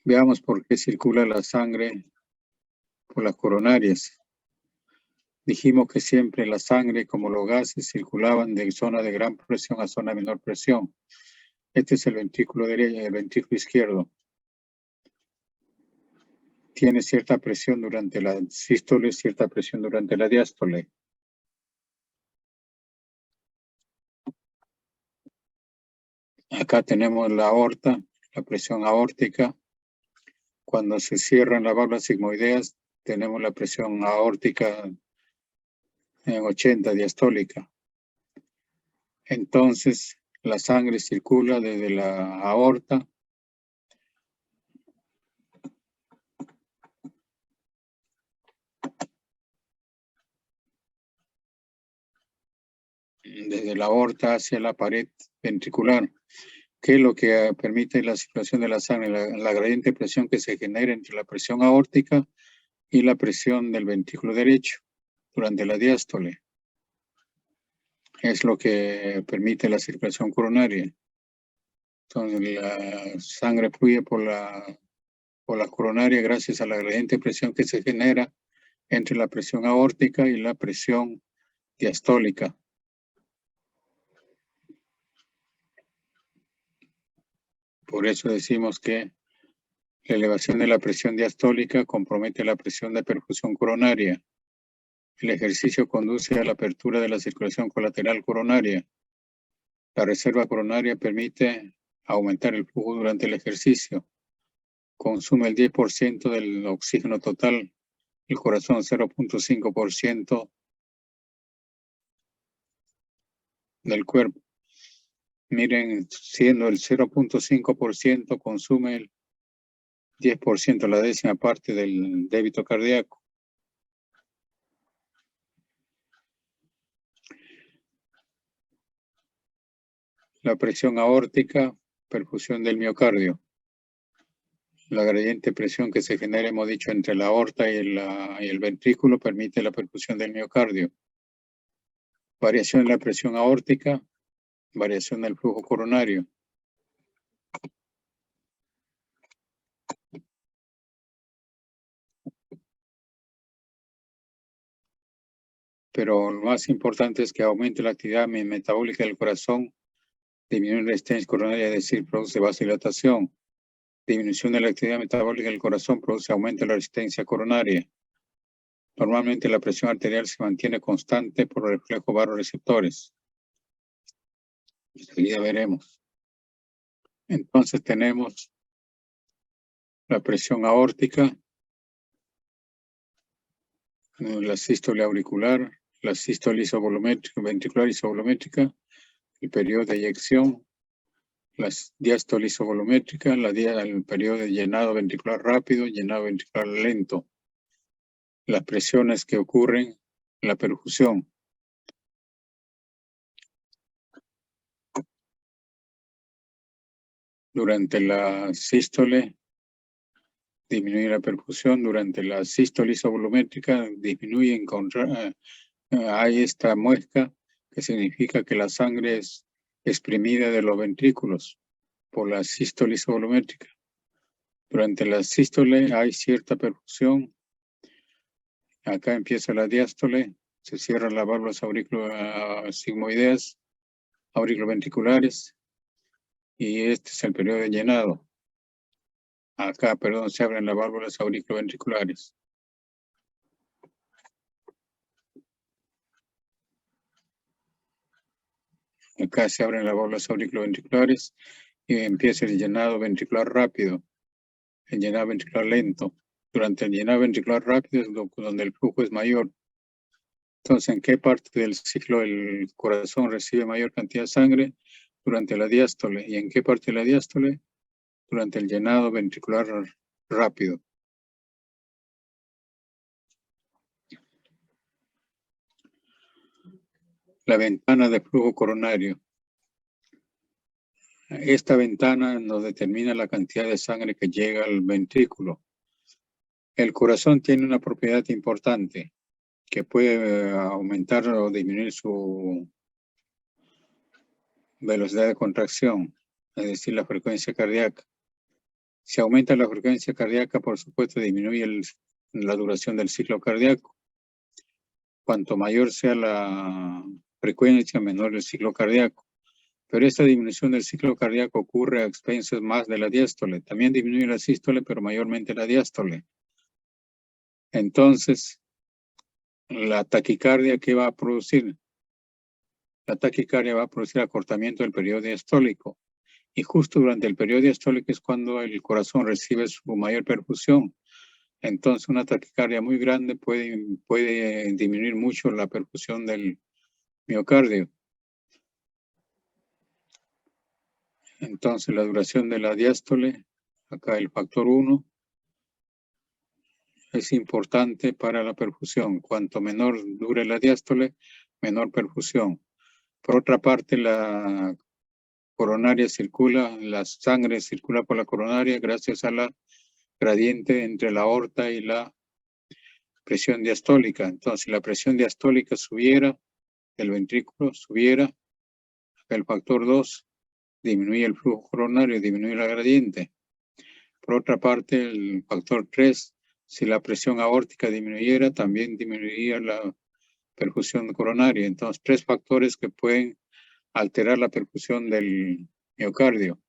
Veamos por qué circula la sangre por las coronarias. Dijimos que siempre la sangre, como los gases, circulaban de zona de gran presión a zona de menor presión. Este es el ventrículo derecho y el ventrículo izquierdo. Tiene cierta presión durante la sístole, cierta presión durante la diástole. Acá tenemos la aorta, la presión aórtica. Cuando se cierran las válvulas sigmoideas, tenemos la presión aórtica en 80 diastólica. Entonces, la sangre circula desde la aorta hacia la pared ventricular, que es lo que permite la circulación de la sangre, la gradiente de presión que se genera entre la presión aórtica y la presión del ventrículo derecho durante la diástole. Es lo que permite la circulación coronaria. Entonces, la sangre fluye por la coronaria gracias a la gradiente de presión que se genera entre la presión aórtica y la presión diastólica. Por eso decimos que la elevación de la presión diastólica compromete la presión de perfusión coronaria. El ejercicio conduce a la apertura de la circulación colateral coronaria. La reserva coronaria permite aumentar el flujo durante el ejercicio. Consume el 10% del oxígeno total. El corazón 0.5% del cuerpo. Miren, siendo el 0.5% consume el 10%, la décima parte del débito cardíaco. La presión aórtica, perfusión del miocardio. La gradiente presión que se genera, hemos dicho, entre la aorta y el ventrículo permite la perfusión del miocardio. Variación de la presión aórtica, variación del flujo coronario. Pero lo más importante es que aumente la actividad metabólica del corazón, disminuye la resistencia coronaria, es decir, produce vasodilatación. Disminución de la actividad metabólica del corazón produce aumento de la resistencia coronaria. Normalmente la presión arterial se mantiene constante por reflejo vasoreceptores. Enseguida veremos. Entonces tenemos la presión aórtica, la sístole auricular, la sístole isovolumétrica, ventricular isovolumétrica, el periodo de eyección, la diástole isovolumétrica, el periodo de llenado ventricular rápido, llenado ventricular lento. Las presiones que ocurren en la perfusión. Durante la sístole disminuye la perfusión, durante la sístole isovolumétrica disminuye hay esta muesca que significa que la sangre es exprimida de los ventrículos por la sístole isovolumétrica. Durante la sístole hay cierta perfusión. Acá empieza la diástole, se cierran las válvulas sigmoideas, auriculoventriculares, y este es el periodo de llenado. Acá, perdón, se abren las válvulas auriculoventriculares. Acá se abren las válvulas auriculoventriculares y empieza el llenado ventricular rápido, el llenado ventricular lento. Durante el llenado ventricular rápido es donde el flujo es mayor. Entonces, ¿en qué parte del ciclo el corazón recibe mayor cantidad de sangre? Durante la diástole. ¿Y en qué parte de la diástole? Durante el llenado ventricular rápido. La ventana de flujo coronario. Esta ventana nos determina la cantidad de sangre que llega al ventrículo. El corazón tiene una propiedad importante que puede aumentar o disminuir su velocidad de contracción, es decir, la frecuencia cardíaca. Si aumenta la frecuencia cardíaca, por supuesto, disminuye la duración del ciclo cardíaco. Cuanto mayor sea la frecuencia, menor el ciclo cardíaco. Pero esta disminución del ciclo cardíaco ocurre a expensas más de la diástole. También disminuye la sístole, pero mayormente la diástole. Entonces, la taquicardia, ¿qué va a producir? La taquicardia va a producir acortamiento del periodo diastólico. Y justo durante el periodo diastólico es cuando el corazón recibe su mayor perfusión. Entonces, una taquicardia muy grande puede disminuir mucho la perfusión del miocardio. Entonces, la duración de la diástole, acá el factor 1, es importante para la perfusión. Cuanto menor dure la diástole, menor perfusión. Por otra parte, la coronaria circula, la sangre circula por la coronaria gracias a la gradiente entre la aorta y la presión diastólica. Entonces, si la presión diastólica subiera, el ventrículo subiera, el factor 2 disminuye el flujo coronario, disminuye la gradiente. Por otra parte, el factor 3, si la presión aórtica disminuyera, también disminuiría la perfusión coronaria. Entonces, 3 factores que pueden alterar la perfusión del miocardio.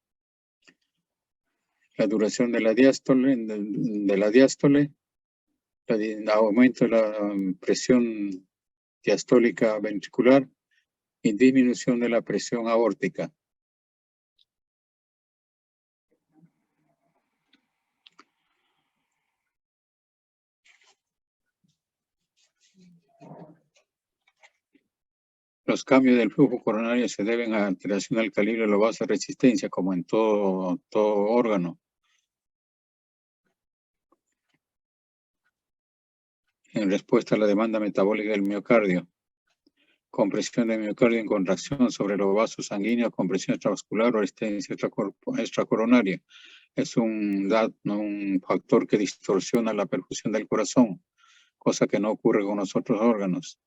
La duración de la diástole, el aumento de la presión diastólica ventricular y disminución de la presión aórtica. Los cambios del flujo coronario se deben a alteración del calibre de la base de resistencia, como en todo órgano. En respuesta a la demanda metabólica del miocardio. Compresión del miocardio en contracción sobre los vasos sanguíneos, compresión extravascular o resistencia extracoronaria. Es un factor que distorsiona la perfusión del corazón, cosa que no ocurre con los otros órganos.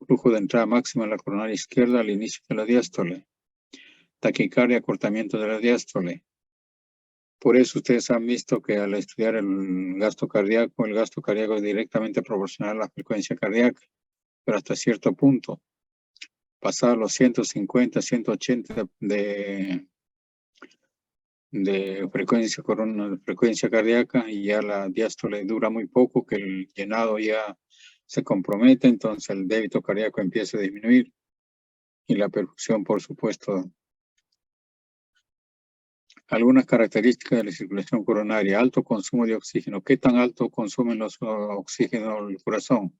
Flujo de entrada máxima en la coronaria izquierda al inicio de la diástole. Taquicardia, acortamiento de la diástole. Por eso ustedes han visto que al estudiar el gasto cardíaco es directamente proporcional a la frecuencia cardíaca, pero hasta cierto punto. Pasado los 150, 180 de frecuencia cardíaca y ya la diástole dura muy poco, que el llenado ya se compromete, entonces el débito cardíaco empieza a disminuir y la perfusión, por supuesto. Algunas características de la circulación coronaria: alto consumo de oxígeno. ¿Qué tan alto consumen los oxígenos el corazón?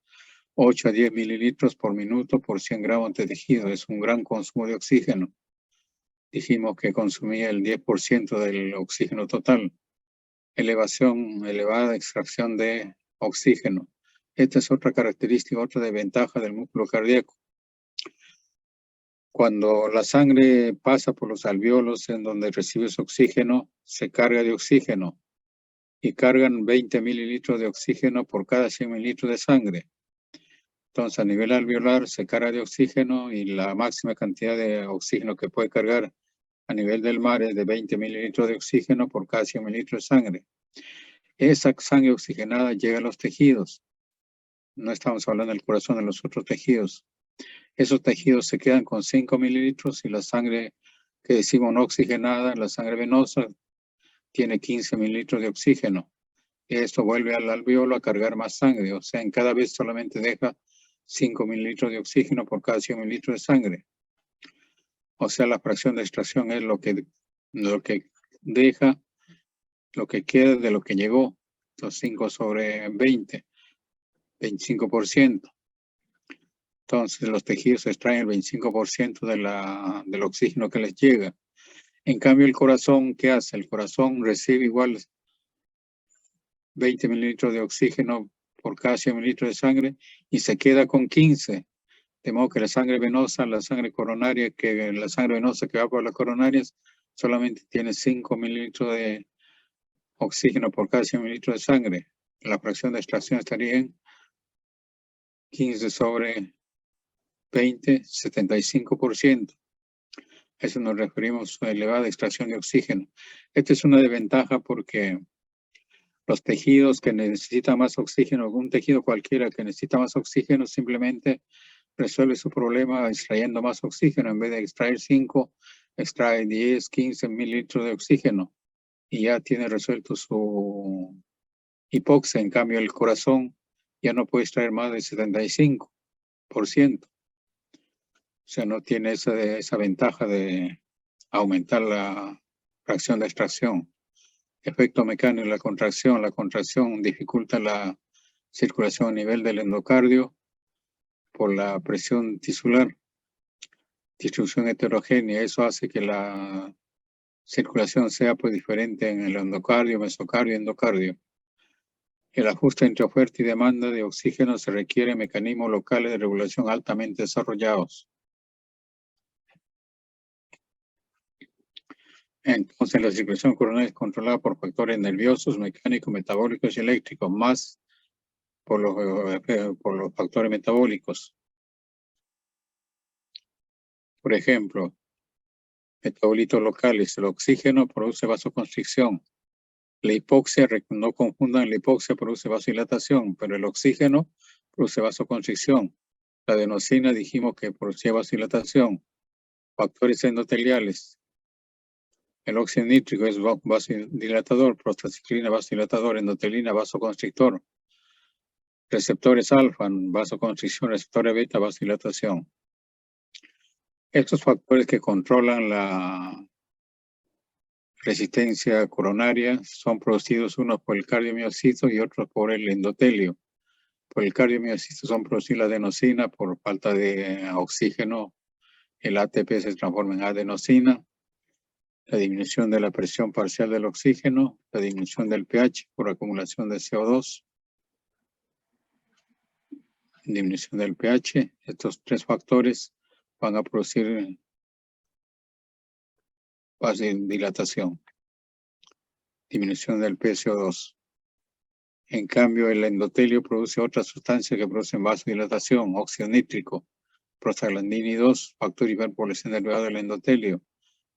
8 a 10 mililitros por minuto por 100 gramos de tejido. Es un gran consumo de oxígeno. Dijimos que consumía el 10% del oxígeno total. Elevada extracción de oxígeno. Esta es otra característica, otra desventaja del músculo cardíaco. Cuando la sangre pasa por los alvéolos en donde recibe su oxígeno, se carga de oxígeno y cargan 20 mililitros de oxígeno por cada 100 mililitros de sangre. Entonces, a nivel alveolar se carga de oxígeno y la máxima cantidad de oxígeno que puede cargar a nivel del mar es de 20 mililitros de oxígeno por cada 100 mililitros de sangre. Esa sangre oxigenada llega a los tejidos. No estamos hablando del corazón, de los otros tejidos. Esos tejidos se quedan con 5 mililitros y la sangre que decimos no oxigenada, la sangre venosa, tiene 15 mililitros de oxígeno. Y esto vuelve al alvéolo a cargar más sangre. O sea, en cada vez solamente deja 5 mililitros de oxígeno por cada 100 mililitros de sangre. O sea, la fracción de extracción es lo que deja, lo que queda de lo que llegó. Entonces 5 sobre 20, 25%. Entonces los tejidos extraen el 25% del oxígeno que les llega. En cambio, el corazón, ¿qué hace? El corazón recibe igual 20 mililitros de oxígeno por cada 100 mililitros de sangre y se queda con 15. De modo que la sangre venosa, la sangre venosa que va por las coronarias, solamente tiene 5 mililitros de oxígeno por cada 100 mililitros de sangre. La fracción de extracción estaría en 15 sobre 20, 75%. A eso nos referimos a elevada extracción de oxígeno. Esta es una desventaja porque los tejidos que necesitan más oxígeno, algún tejido cualquiera que necesita más oxígeno, simplemente resuelve su problema extrayendo más oxígeno. En vez de extraer 5, extrae 10, 15 mililitros de oxígeno y ya tiene resuelto su hipoxia. En cambio, el corazón ya no puede extraer más del 75%. O sea, no tiene esa ventaja de aumentar la fracción de extracción. Efecto mecánico, la contracción dificulta la circulación a nivel del endocardio por la presión tisular, distribución heterogénea. Eso hace que la circulación sea pues diferente en el endocardio, mesocardio y endocardio. El ajuste entre oferta y demanda de oxígeno se requiere mecanismos locales de regulación altamente desarrollados. Entonces, la circulación coronaria es controlada por factores nerviosos, mecánicos, metabólicos y eléctricos, más por los factores metabólicos. Por ejemplo, metabolitos locales. El oxígeno produce vasoconstricción. La hipoxia, no confundan, la hipoxia produce vasodilatación, pero el oxígeno produce vasoconstricción. La adenosina dijimos que producía vasodilatación. Factores endoteliales. El óxido nítrico es vasodilatador, prostaciclina vasodilatador, endotelina vasoconstrictor. Receptores alfa, vasoconstricción, receptores beta, vasodilatación. Estos factores que controlan la resistencia coronaria son producidos unos por el cardiomiocito y otros por el endotelio. Por el cardiomiocito son producidos la adenosina por falta de oxígeno. El ATP se transforma en adenosina. La disminución de la presión parcial del oxígeno, la disminución del pH por acumulación de CO2, disminución del pH. Estos tres factores van a producir vasodilatación, disminución del PCO2. En cambio, el endotelio produce otras sustancias que producen vasodilatación, óxido nítrico, prostaglandina 2, factor hiperpoblación derivado del endotelio,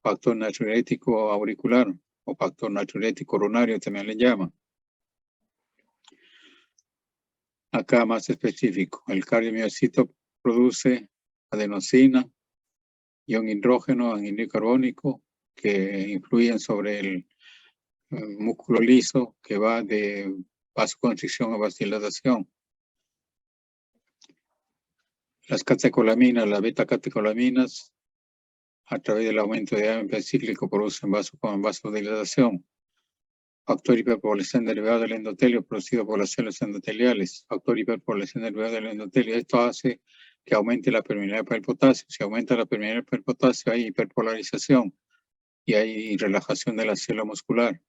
factor natriurético auricular o factor natriurético coronario también le llaman. Acá más específico, el cardiomiocito produce adenosina, ion hidrógeno, anhídrido carbónico, que influyen sobre el músculo liso que va de vasoconstricción a vasodilatación. Las catecolaminas, las beta-catecolaminas, a través del aumento de AMP cíclico, producen vasodilatación. Factor hiperpoblación derivado del endotelio producido por las células endoteliales. Factor hiperpoblación derivado del endotelio. Esto hace que aumente la permeabilidad para el potasio. Si aumenta la permeabilidad para el potasio, hay hiperpolarización y hay relajación de la célula muscular.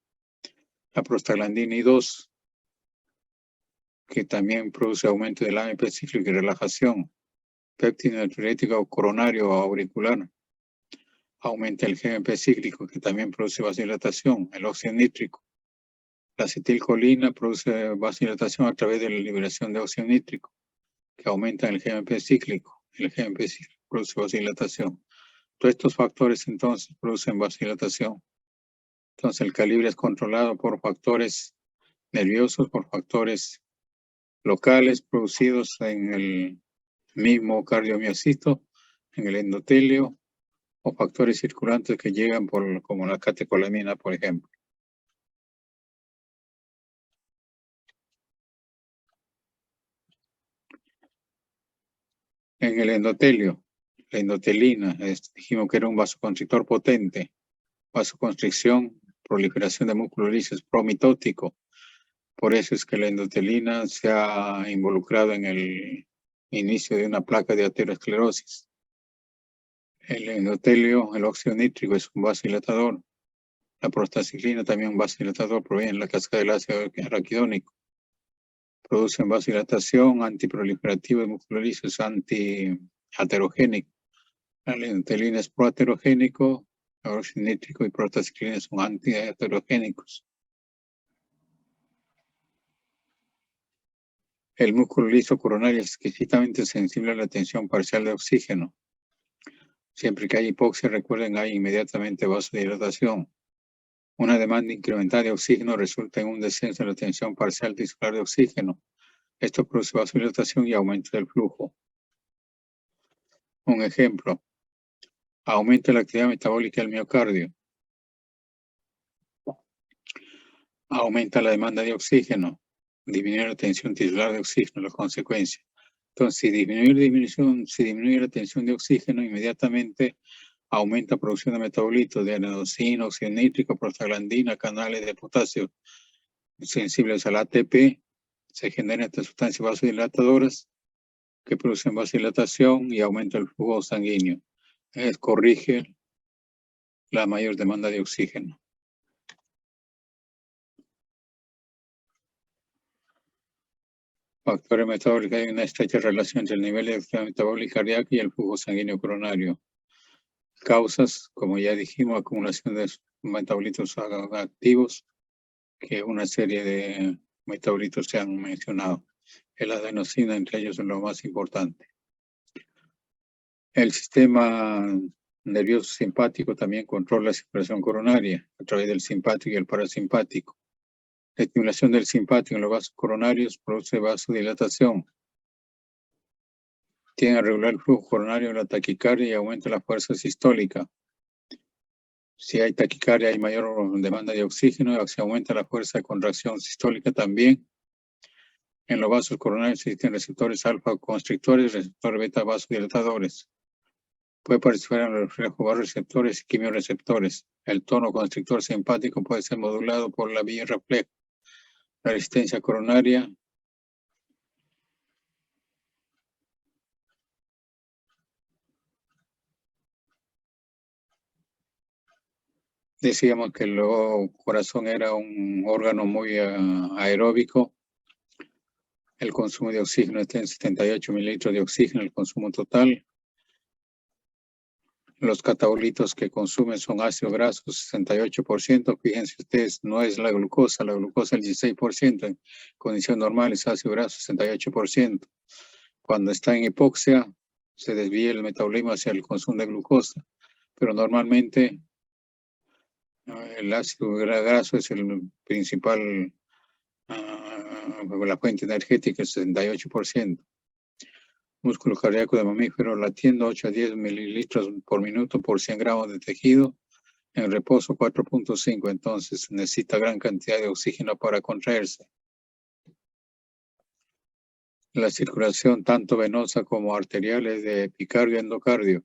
La prostaglandina 2, que también produce aumento del AMP cíclico y relajación. Péptido natriurético coronario o auricular. Aumenta el GMP cíclico, que también produce vasodilatación. El óxido nítrico. La acetilcolina produce vasodilatación a través de la liberación de óxido nítrico, que aumenta el GMP cíclico. El GMP cíclico produce vasodilatación. Todos estos factores entonces producen vasodilatación. Entonces el calibre es controlado por factores nerviosos, por factores locales producidos en el mismo cardiomiocito, en el endotelio, o factores circulantes que llegan como la catecolamina, por ejemplo. En el endotelio, La endotelina, dijimos que era un vasoconstrictor potente. Vasoconstricción, proliferación de músculo liso, es promitótico. Por eso es que la endotelina se ha involucrado en el inicio de una placa de aterosclerosis. El endotelio, el óxido nítrico, es un vasodilatador. La prostaciclina también un vasodilatador, proviene de la cascada del ácido araquidónico. Producen vasodilatación, antiproliferativo de músculo liso, es antiaterogénico. La endotelina es proaterogénico, el óxido nítrico y prostaciclina son antiaterogénicos. El músculo liso coronario es exquisitamente sensible a la tensión parcial de oxígeno. Siempre que hay hipoxia, recuerden, hay inmediatamente vasodilatación. Una demanda incrementada de oxígeno resulta en un descenso de la tensión parcial tisular de oxígeno. Esto produce vasodilatación y aumento del flujo. Un ejemplo, aumenta la actividad metabólica del miocardio. Aumenta la demanda de oxígeno. Disminuye la tensión tisular de oxígeno, la consecuencia. Entonces, si disminuye la tensión de oxígeno, inmediatamente aumenta la producción de metabolitos de adenosina, óxido nítrico, prostaglandina, canales de potasio sensibles al ATP. Se generan estas sustancias vasodilatadoras que producen vasodilatación y aumenta el flujo sanguíneo. Corrige la mayor demanda de oxígeno. Factores metabólicos. Hay una estrecha relación entre el nivel de actividad metabólica cardíaca y el flujo sanguíneo coronario. Causas, como ya dijimos, acumulación de metabolitos activos, que una serie de metabolitos se han mencionado. El adenosina, entre ellos, es lo más importante. El sistema nervioso simpático también controla la circulación coronaria a través del simpático y el parasimpático. La estimulación del simpático en los vasos coronarios produce vasodilatación. Tiene a regular el flujo coronario en la taquicardia y aumenta la fuerza sistólica. Si hay taquicardia, hay mayor demanda de oxígeno y se aumenta la fuerza de contracción sistólica también. En los vasos coronarios existen receptores alfa constrictores y receptores beta vasodilatadores. Puede participar en el reflejo vasoreceptores y quimioreceptores. El tono constrictor simpático puede ser modulado por la vía reflejo. La resistencia coronaria decíamos que el corazón era un órgano muy aeróbico. El consumo de oxígeno está en 78 mililitros de oxígeno, el consumo total. Los catabolitos que consumen son ácidos grasos, 68%. Fíjense ustedes, no es la glucosa el 16%. En condición normal es ácido graso, 68%. Cuando está en hipoxia, se desvía el metabolismo hacia el consumo de glucosa. Pero normalmente el ácido graso es el principal, la fuente energética, el 68%. Músculo cardíaco de mamífero latiendo 8 a 10 mililitros por minuto por 100 gramos de tejido. En reposo 4.5, entonces necesita gran cantidad de oxígeno para contraerse. La circulación tanto venosa como arterial es de epicardio a endocardio.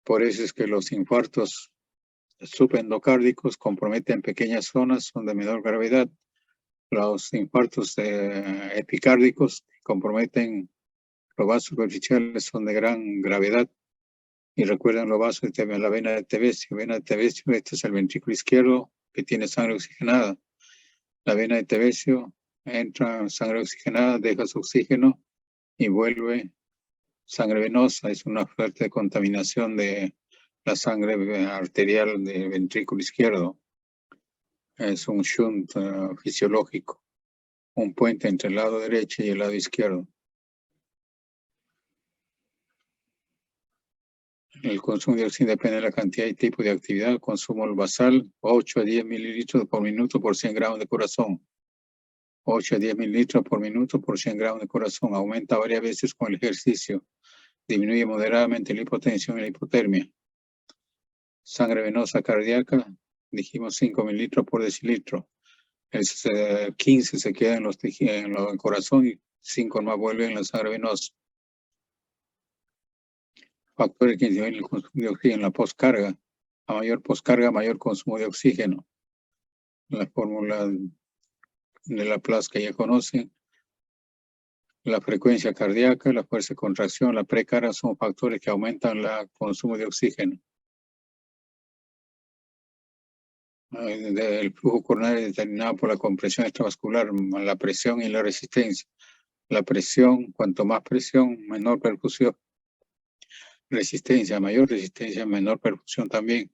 Por eso es que los infartos subendocárdicos comprometen pequeñas zonas, son de menor gravedad. Los infartos epicárdicos comprometen los vasos superficiales, son de gran gravedad. Y recuerden los vasos de la vena de Tevesio. Vena de Tevesio, este es el ventrículo izquierdo que tiene sangre oxigenada. La vena de Tevesio entra sangre oxigenada, deja su oxígeno y vuelve sangre venosa. Es una fuerte contaminación de la sangre arterial del ventrículo izquierdo. Es un shunt fisiológico, un puente entre el lado derecho y el lado izquierdo. El consumo de oxígeno depende de la cantidad y tipo de actividad. Consumo basal, 8 a 10 mililitros por minuto por 100 gramos de corazón. 8 a 10 mililitros por minuto por 100 gramos de corazón. Aumenta varias veces con el ejercicio. Disminuye moderadamente la hipotensión y la hipotermia. Sangre venosa cardíaca, dijimos 5 mililitros por decilitro. El 15 se queda en el corazón y 5 más vuelven en la sangre venosa. factores que inciden en el consumo de oxígeno en la poscarga. A mayor poscarga, mayor consumo de oxígeno. La fórmula de Laplace que ya conocen. La frecuencia cardíaca, la fuerza de contracción, la precarga son factores que aumentan el consumo de oxígeno. El flujo coronario es determinado por la compresión extravascular, la presión y la resistencia. La presión, cuanto más presión, menor perfusión. Resistencia, mayor resistencia, menor perfusión también.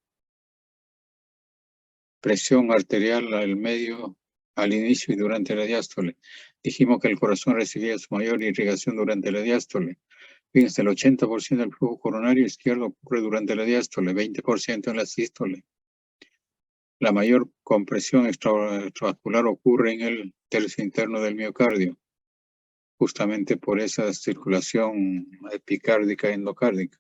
Presión arterial al medio, al inicio y durante la diástole. Dijimos que el corazón recibía su mayor irrigación durante la diástole. Fíjense, el 80% del flujo coronario izquierdo ocurre durante la diástole, 20% en la sístole. La mayor compresión extravascular ocurre en el tercio interno del miocardio, justamente por esa circulación epicárdica y endocárdica.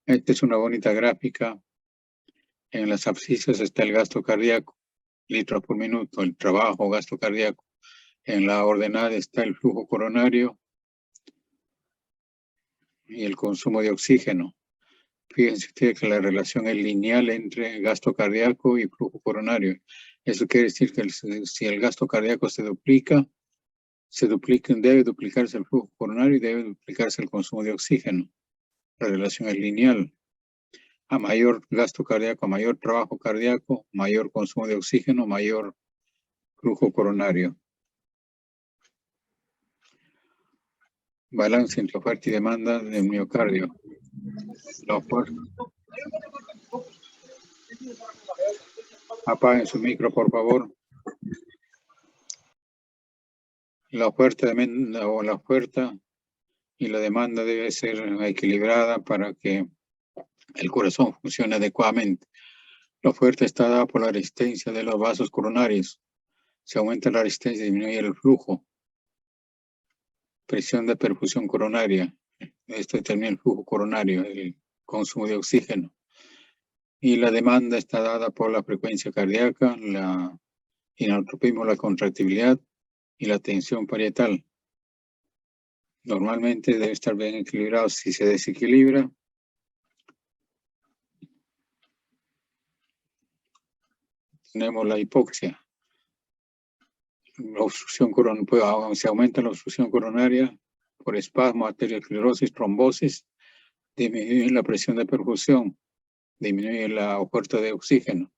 Esta es una bonita gráfica. En las abscisas está el gasto cardíaco, litros por minuto, el trabajo, gasto cardíaco. En la ordenada está el flujo coronario y el consumo de oxígeno. Fíjense ustedes que la relación es lineal entre gasto cardíaco y flujo coronario. Eso quiere decir que si el gasto cardíaco se duplica, debe duplicarse el flujo coronario y debe duplicarse el consumo de oxígeno. La relación es lineal. A mayor gasto cardíaco, a mayor trabajo cardíaco, mayor consumo de oxígeno, mayor flujo coronario. Balance entre oferta y demanda del miocardio. Apaguen su micro, por favor. La oferta y la demanda debe ser equilibrada para que el corazón funcione adecuadamente. La oferta está dada por la resistencia de los vasos coronarios. Si aumenta la resistencia, disminuye el flujo. Presión de perfusión coronaria. Esto determina el flujo coronario, el consumo de oxígeno. Y la demanda está dada por la frecuencia cardíaca, la inotropismo, la contractibilidad y la tensión parietal. Normalmente debe estar bien equilibrado. Si se desequilibra, tenemos la hipoxia. La obstrucción coronaria, se aumenta la obstrucción coronaria por espasmo, arteriosclerosis, trombosis, disminuye la presión de perfusión, disminuye la oferta de oxígeno,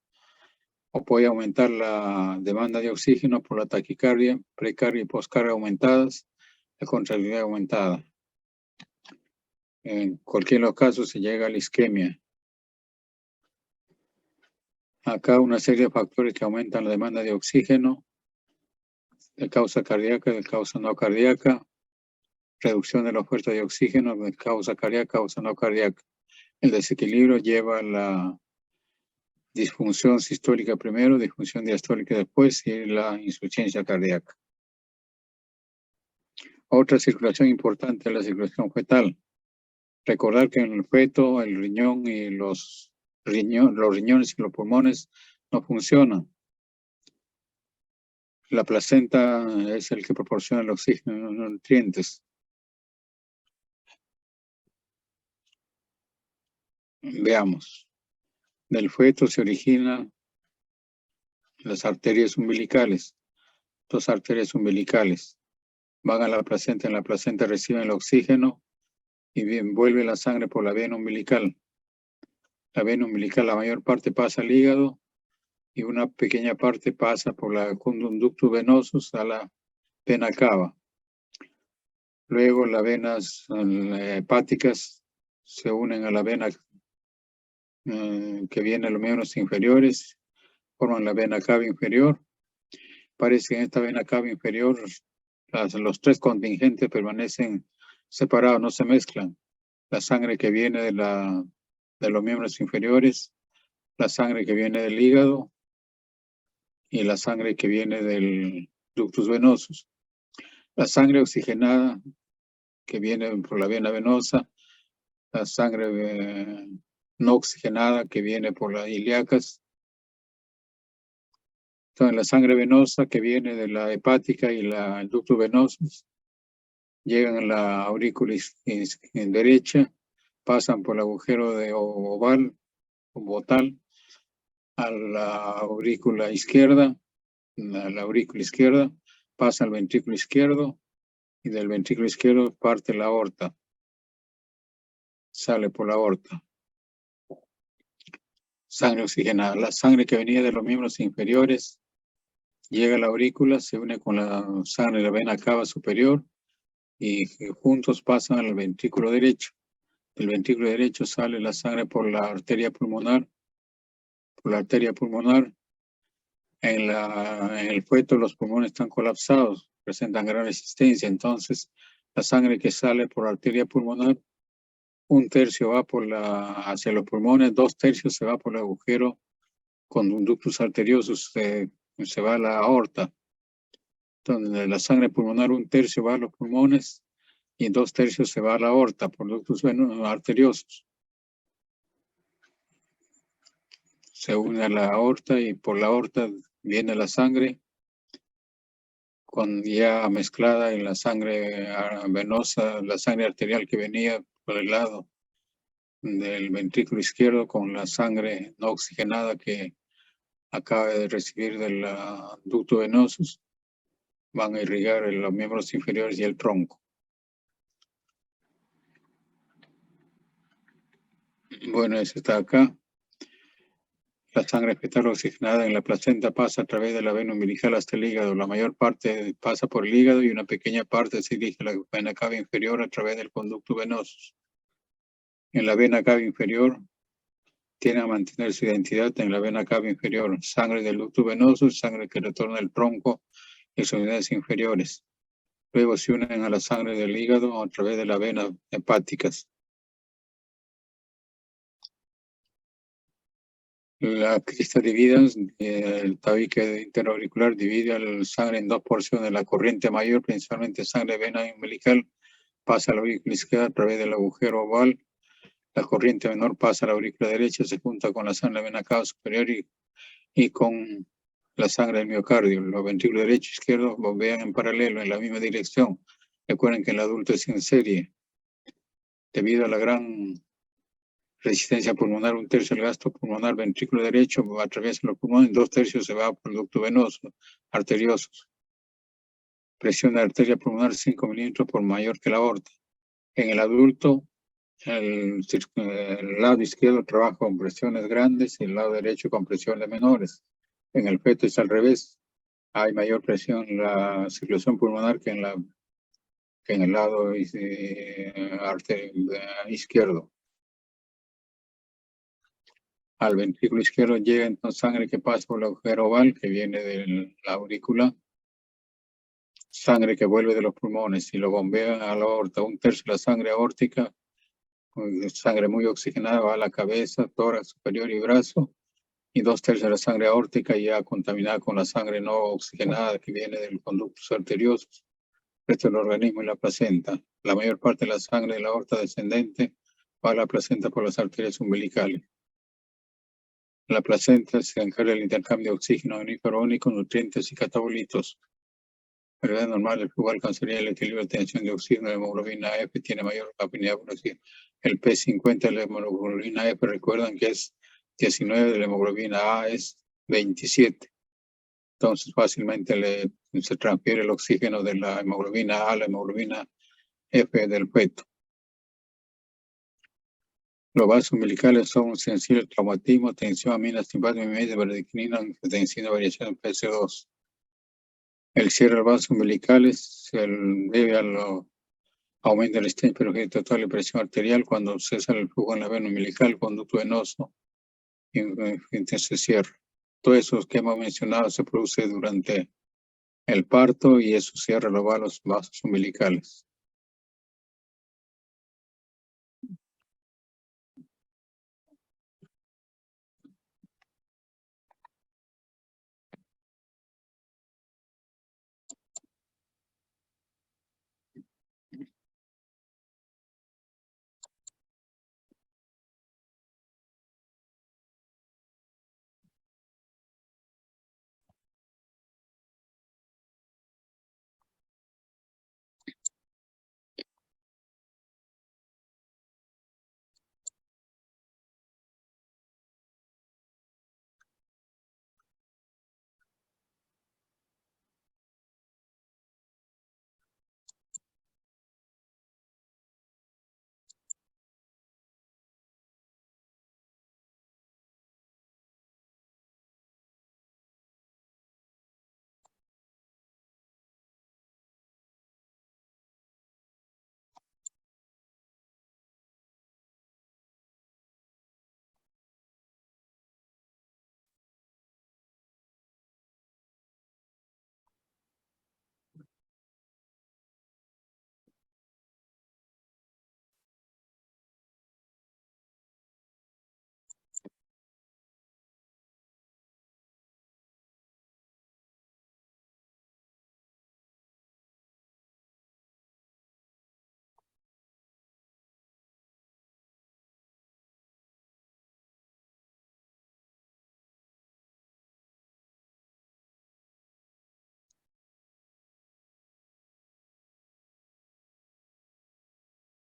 o puede aumentar la demanda de oxígeno por la taquicardia, precardia y poscarga aumentadas, la contractilidad aumentada. En cualquiera de los casos se llega a la isquemia. Acá una serie de factores que aumentan la demanda de oxígeno, de causa cardíaca, de causa no cardíaca, reducción de la oferta de oxígeno, de causa cardíaca, causa no cardíaca. El desequilibrio lleva a la disfunción sistólica primero, disfunción diastólica después y la insuficiencia cardíaca. Otra circulación importante es la circulación fetal. Recordar que en el feto el riñón y los riñones y los pulmones no funcionan. La placenta es el que proporciona el oxígeno y los nutrientes. Veamos. Del feto se originan las arterias umbilicales. Dos arterias umbilicales van a la placenta. En la placenta reciben el oxígeno y vuelve la sangre por la vena umbilical. La vena umbilical, la mayor parte pasa al hígado y una pequeña parte pasa por los conductos venosos a la vena cava. Luego las venas hepáticas se unen a la vena que viene a los miembros inferiores, forman la vena cava inferior. Parece que en esta vena cava inferior los tres contingentes permanecen separados, no se mezclan. La sangre que viene de los miembros inferiores, la sangre que viene del hígado y la sangre que viene del ductus venosos. La sangre oxigenada que viene por la vena venosa, la sangre no oxigenada que viene por las ilíacas. Entonces, la sangre venosa que viene de la hepática y el ducto venoso llegan a la aurícula derecha, pasan por el agujero de oval o botal a la aurícula izquierda, pasa al ventrículo izquierdo y del ventrículo izquierdo parte la aorta, sale por la aorta. Sangre oxigenada. La sangre que venía de los miembros inferiores llega a la aurícula, se une con la sangre de la vena cava superior y juntos pasan al ventrículo derecho. Del ventrículo derecho sale la sangre por la arteria pulmonar. En el feto los pulmones están colapsados, presentan gran resistencia. Entonces, la sangre que sale por la arteria pulmonar, un tercio va hacia los pulmones, 2/3 se va por el agujero con ductus arteriosos, se va a la aorta. Entonces, de la sangre pulmonar, un tercio va a los pulmones y 2/3 se va a la aorta por ductus arteriosos. Se une a la aorta y por la aorta viene la sangre ya mezclada en la sangre venosa, la sangre arterial que venía por el lado del ventrículo izquierdo con la sangre no oxigenada que acaba de recibir del ducto venoso, van a irrigar los miembros inferiores y el tronco. Bueno, eso está acá. La sangre fetal oxigenada en la placenta pasa a través de la vena umbilical hasta el hígado. La mayor parte pasa por el hígado y una pequeña parte se dirige a la vena cava inferior a través del conducto venoso. En la vena cava inferior tiene a mantener su identidad en la vena cava inferior, sangre del ducto venoso, sangre que retorna al tronco y sus unidades inferiores. Luego se unen a la sangre del hígado a través de las venas hepáticas. La crista divide, el tabique interauricular divide la sangre en dos porciones. La corriente mayor, principalmente sangre de vena umbilical, pasa a la aurícula izquierda a través del agujero oval. La corriente menor pasa a la aurícula derecha, se junta con la sangre de vena cava superior y con la sangre del miocardio. Los ventrículos derecho e izquierdo bombean en paralelo en la misma dirección. Recuerden que el adulto es en serie. Debido a la gran resistencia pulmonar, un tercio del gasto pulmonar ventrículo derecho atraviesa los pulmones, 2/3 se va por el ducto venoso, arteriosos. Presión de arteria pulmonar 5 milímetros por mayor que la aorta. En el adulto, el lado izquierdo trabaja con presiones grandes y el lado derecho con presiones menores. En el feto es al revés. Hay mayor presión en la circulación pulmonar que en el lado izquierdo. Al ventrículo izquierdo llega entonces sangre que pasa por el agujero oval que viene de la aurícula, sangre que vuelve de los pulmones y lo bombean a la aorta. 1/3 de la sangre aórtica, sangre muy oxigenada, va a la cabeza, tórax superior y brazo, y 2/3 de la sangre aórtica ya contaminada con la sangre no oxigenada que viene del conductos arteriosos, el resto del organismo y la placenta. La mayor parte de la sangre de la aorta descendente va a la placenta por las arterias umbilicales. La placenta se encarga del intercambio de oxígeno iónico, nutrientes y catabolitos. La gravedad normal, el flujo alcanzaría el equilibrio de tensión de oxígeno de hemoglobina F, tiene mayor afinidad por oxígeno. El P50 de la hemoglobina F, recuerdan que es 19, de la hemoglobina A es 27. Entonces fácilmente se transfiere el oxígeno de la hemoglobina A a la hemoglobina F del feto. Los vasos umbilicales son sensibles al traumatismo, tensión, amina, simpática, media, verdiquinina, angiotensina, variación en PC2. El cierre del vaso umbilicales se debe al aumento del estrés total y presión arterial cuando cesa el flujo en la vena umbilical, conducto venoso, y se cierra. Todo eso que hemos mencionado se produce durante el parto y eso cierra los vasos umbilicales.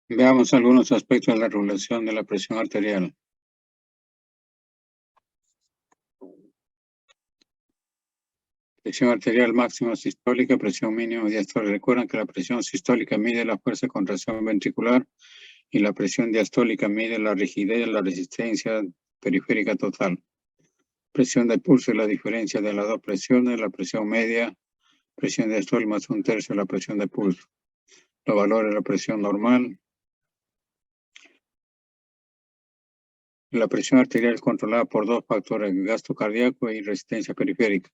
Veamos algunos aspectos de la regulación de la presión arterial. Presión arterial máxima sistólica, presión mínima diastólica. Recuerden que la presión sistólica mide la fuerza de contracción ventricular y la presión diastólica mide la rigidez, la resistencia periférica total. Presión de pulso es la diferencia de las dos presiones, la presión media, presión diastólica más 1/3 de la presión de pulso. Los valores de la presión normal. La presión arterial es controlada por dos factores, gasto cardíaco y resistencia periférica.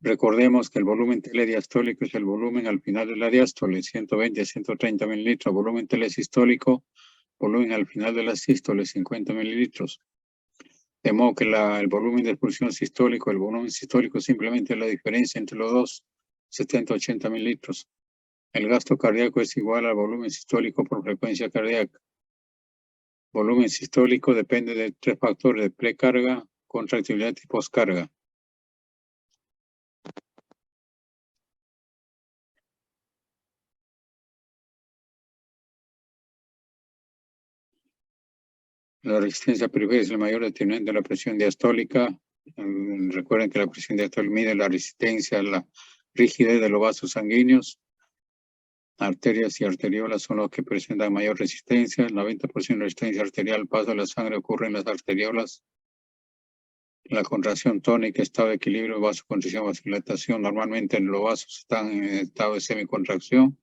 Recordemos que el volumen telediastólico es el volumen al final de la diástole, 120 a 130 mililitros. Volumen telesistólico, volumen al final de la sístole, 50 mililitros. De modo que el volumen de expulsión sistólico, el volumen sistólico simplemente es la diferencia entre los dos, 70 a 80 mililitros. El gasto cardíaco es igual al volumen sistólico por frecuencia cardíaca. Volumen sistólico depende de tres factores: de precarga, contractilidad y poscarga. La resistencia periférica es el mayor determinante de la presión diastólica. Recuerden que la presión diastólica mide la resistencia, la rigidez de los vasos sanguíneos. Arterias y arteriolas son los que presentan mayor resistencia. El 90% de resistencia arterial al paso de la sangre ocurre en las arteriolas. La contracción tónica, estado de equilibrio, vasoconstricción, vasodilatación. Normalmente los vasos están en estado de semicontracción.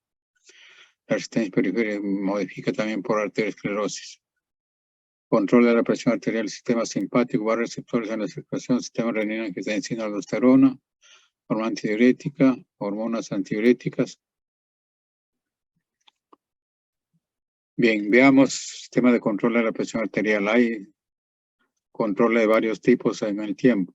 La resistencia periférica modifica también por arteriosclerosis. Control de la presión arterial, sistema simpático, varios receptores en la circulación, sistema renina, angiotensina, aldosterona, hormona antidiurética, hormonas antidiuréticas. Bien, veamos sistema de control de la presión arterial. Hay control de varios tipos en el tiempo.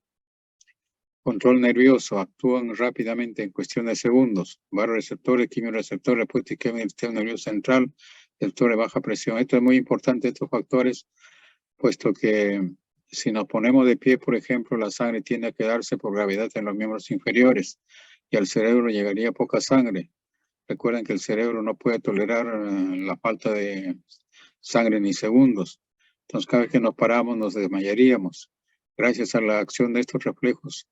Control nervioso, actúan rápidamente en cuestión de segundos. Varios receptores, quimioreceptores, respuesta isquémica del sistema nervioso central, receptores de baja presión. Esto es muy importante, estos factores, puesto que si nos ponemos de pie, por ejemplo, la sangre tiende a quedarse por gravedad en los miembros inferiores y al cerebro llegaría poca sangre. Recuerden que el cerebro no puede tolerar la falta de sangre ni segundos. Entonces, cada vez que nos paramos, nos desmayaríamos. Gracias a la acción de estos reflejos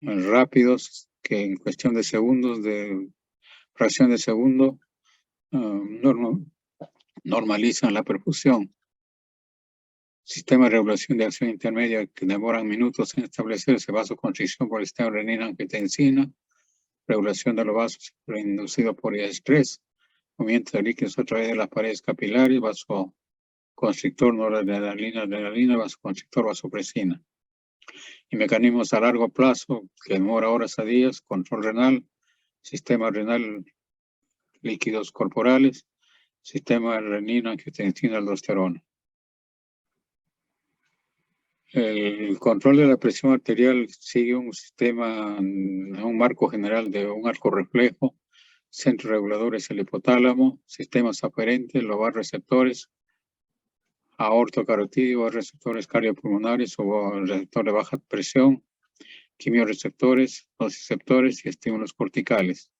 rápidos, que en cuestión de segundos, de fracción de segundo, normalizan la perfusión. Sistema de regulación de acción intermedia que demoran minutos en establecerse, vasoconstricción por el sistema renina-angiotensina, regulación de los vasos inducido por el estrés, movimiento de líquidos a través de las paredes capilares, vasoconstrictor, noradrenalina, adrenalina, vasoconstrictor, vasopresina. Y mecanismos a largo plazo que demora horas a días, control renal, sistema renal, líquidos corporales, sistema renina, angiotensina, aldosterona. El control de la presión arterial sigue un sistema, un marco general de un arco reflejo, centros reguladores, el hipotálamo, sistemas aferentes, los receptores, aortocarotídeo, receptores cardiopulmonares o receptor de baja presión, quimioreceptores, nociceptores y estímulos corticales.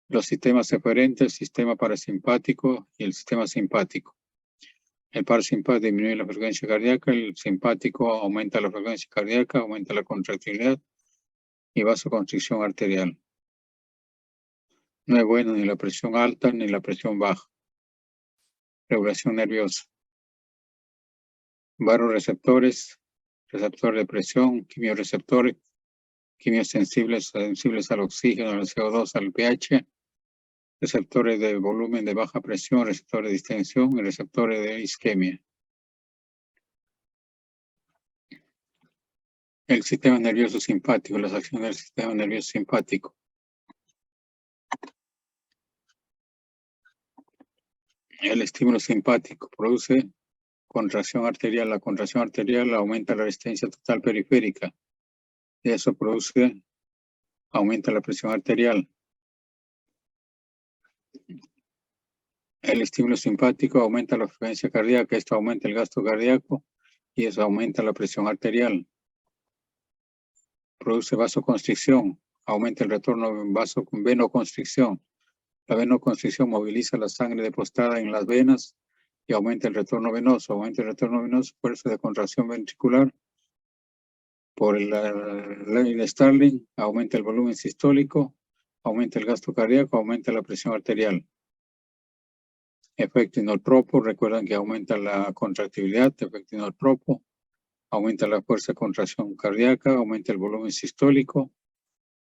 Los sistemas aferentes, el sistema parasimpático y el sistema simpático. El parasimpático disminuye la frecuencia cardíaca, el simpático aumenta la frecuencia cardíaca, aumenta la contractilidad y vasoconstricción arterial. No es bueno ni la presión alta ni la presión baja. Regulación nerviosa. Varoreceptores, receptores de presión, quimioreceptores, quimiosensibles, sensibles al oxígeno, al CO2, al pH, receptores de volumen de baja presión, receptores de distensión y receptores de isquemia. El sistema nervioso simpático, las acciones del sistema nervioso simpático. El estímulo simpático produce contracción arterial. La contracción arterial aumenta la resistencia total periférica y eso aumenta la presión arterial. El estímulo simpático aumenta la frecuencia cardíaca, esto aumenta el gasto cardíaco y eso aumenta la presión arterial. Produce vasoconstricción, aumenta el retorno venoconstricción. La venoconstricción moviliza la sangre depositada en las venas y aumenta el retorno venoso. Aumenta el retorno venoso, fuerza de contracción ventricular. Por la ley de Starling, aumenta el volumen sistólico, aumenta el gasto cardíaco, aumenta la presión arterial. Efecto inotropo, recuerdan que aumenta la contractibilidad, efecto inotropo, aumenta la fuerza de contracción cardíaca, aumenta el volumen sistólico,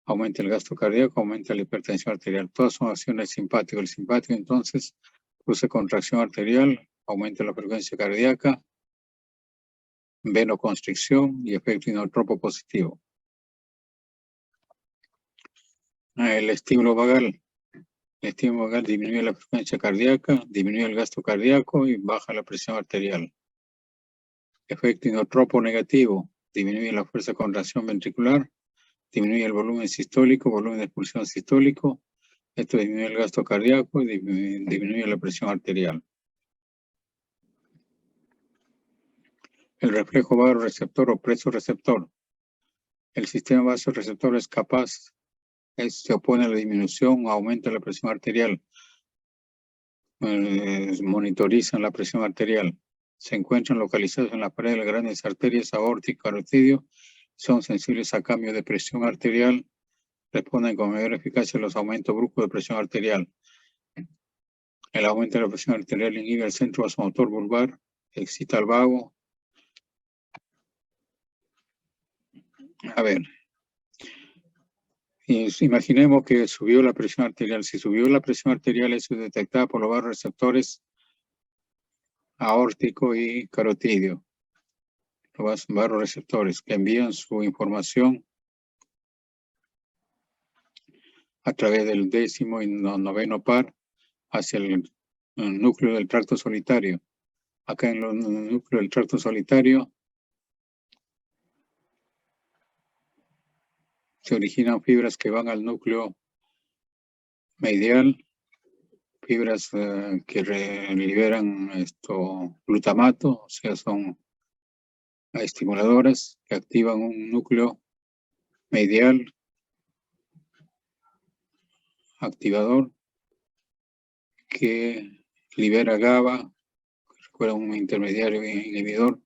aumenta el gasto cardíaco, aumenta la hipertensión arterial. Todas son acciones simpáticas. El simpático entonces produce contracción arterial, aumenta la frecuencia cardíaca, venoconstricción y efecto inotropo positivo. El estímulo vagal. El estímulo vagal disminuye la frecuencia cardíaca, disminuye el gasto cardíaco y baja la presión arterial. Efecto inotropo negativo. Disminuye la fuerza de contracción ventricular, disminuye el volumen sistólico, volumen de expulsión sistólico. Esto disminuye el gasto cardíaco y disminuye la presión arterial. El reflejo vasoreceptor o presoreceptor. El sistema vasoreceptor es capaz, se opone a la disminución o aumenta la presión arterial. Monitorizan la presión arterial. Se encuentran localizados en la pared de las grandes arterias aórtica y carotidio. Son sensibles a cambio de presión arterial. Responden con mayor eficacia a los aumentos bruscos de presión arterial. El aumento de la presión arterial inhibe el centro vasomotor vulvar, excita al vago. A ver, imaginemos que subió la presión arterial. Si subió la presión arterial, eso es detectada por los vasoreceptores aórtico y carotidio. Los vasoreceptores que envían su información a través del 10º y 9º par hacia el núcleo del tracto solitario. Acá en el núcleo del tracto solitario se originan fibras que van al núcleo medial, fibras que liberan glutamato, o sea, son estimuladoras que activan un núcleo medial activador que libera GABA, recuerda un intermediario inhibidor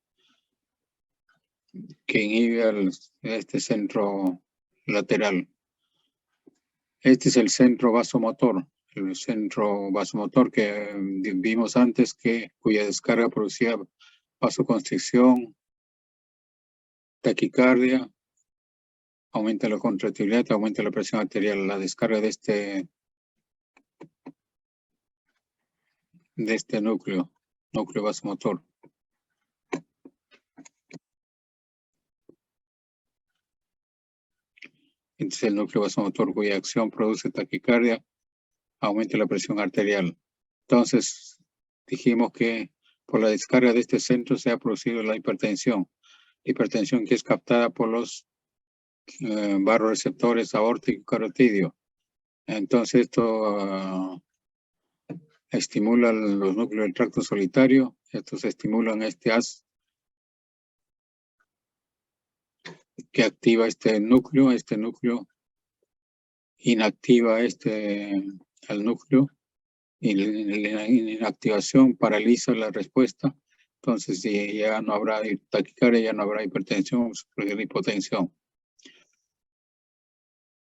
que inhibe este centro lateral. Este es el centro vasomotor, el centro vasomotor que vimos antes, cuya descarga producía vasoconstricción, taquicardia, aumenta la contractibilidad, aumenta la presión arterial. La descarga de este núcleo vasomotor. Este es el núcleo vasomotor cuya acción produce taquicardia, aumenta la presión arterial. Entonces, dijimos que por la descarga de este centro se ha producido la hipertensión que es captada por los vasoreceptores aórtico y carotidio. Entonces, esto estimula los núcleos del tracto solitario. Estos estimulan este haz que activa este núcleo inactiva al núcleo y la inactivación paraliza la respuesta. Entonces ya no habrá taquicardia, ya no habrá hipertensión, hipotensión.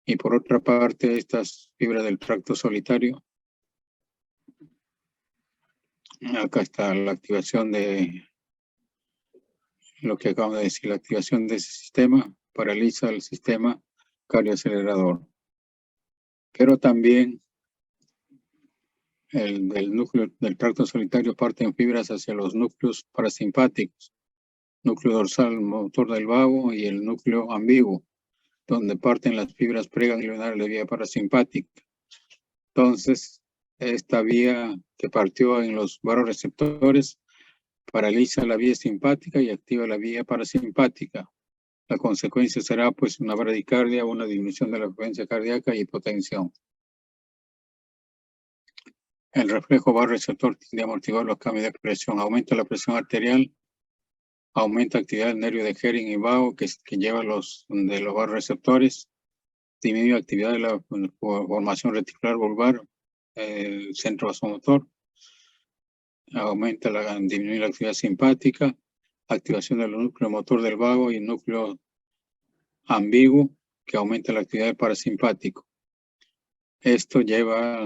Y por otra parte, estas fibras del tracto solitario, acá está la activación de lo que acabamos de decir, la activación de ese sistema paraliza el sistema cardioacelerador. Pero también del núcleo del tracto solitario parten fibras hacia los núcleos parasimpáticos, núcleo dorsal motor del vago y el núcleo ambiguo, donde parten las fibras preganglionales de vía parasimpática. Entonces, esta vía que partió en los vasoreceptores paraliza la vía simpática y activa la vía parasimpática. La consecuencia será pues una bradicardia, una disminución de la frecuencia cardíaca y hipotensión. El reflejo vasoreceptor tiende a amortiguar los cambios de presión, aumenta la presión arterial, aumenta la actividad del nervio de Hering y vago que lleva de los vasoreceptores, disminuye la actividad de la formación reticular vulvar, el centro vasomotor, disminuye la actividad simpática, activación del núcleo motor del vago y núcleo ambiguo, que aumenta la actividad del parasimpático. Esto lleva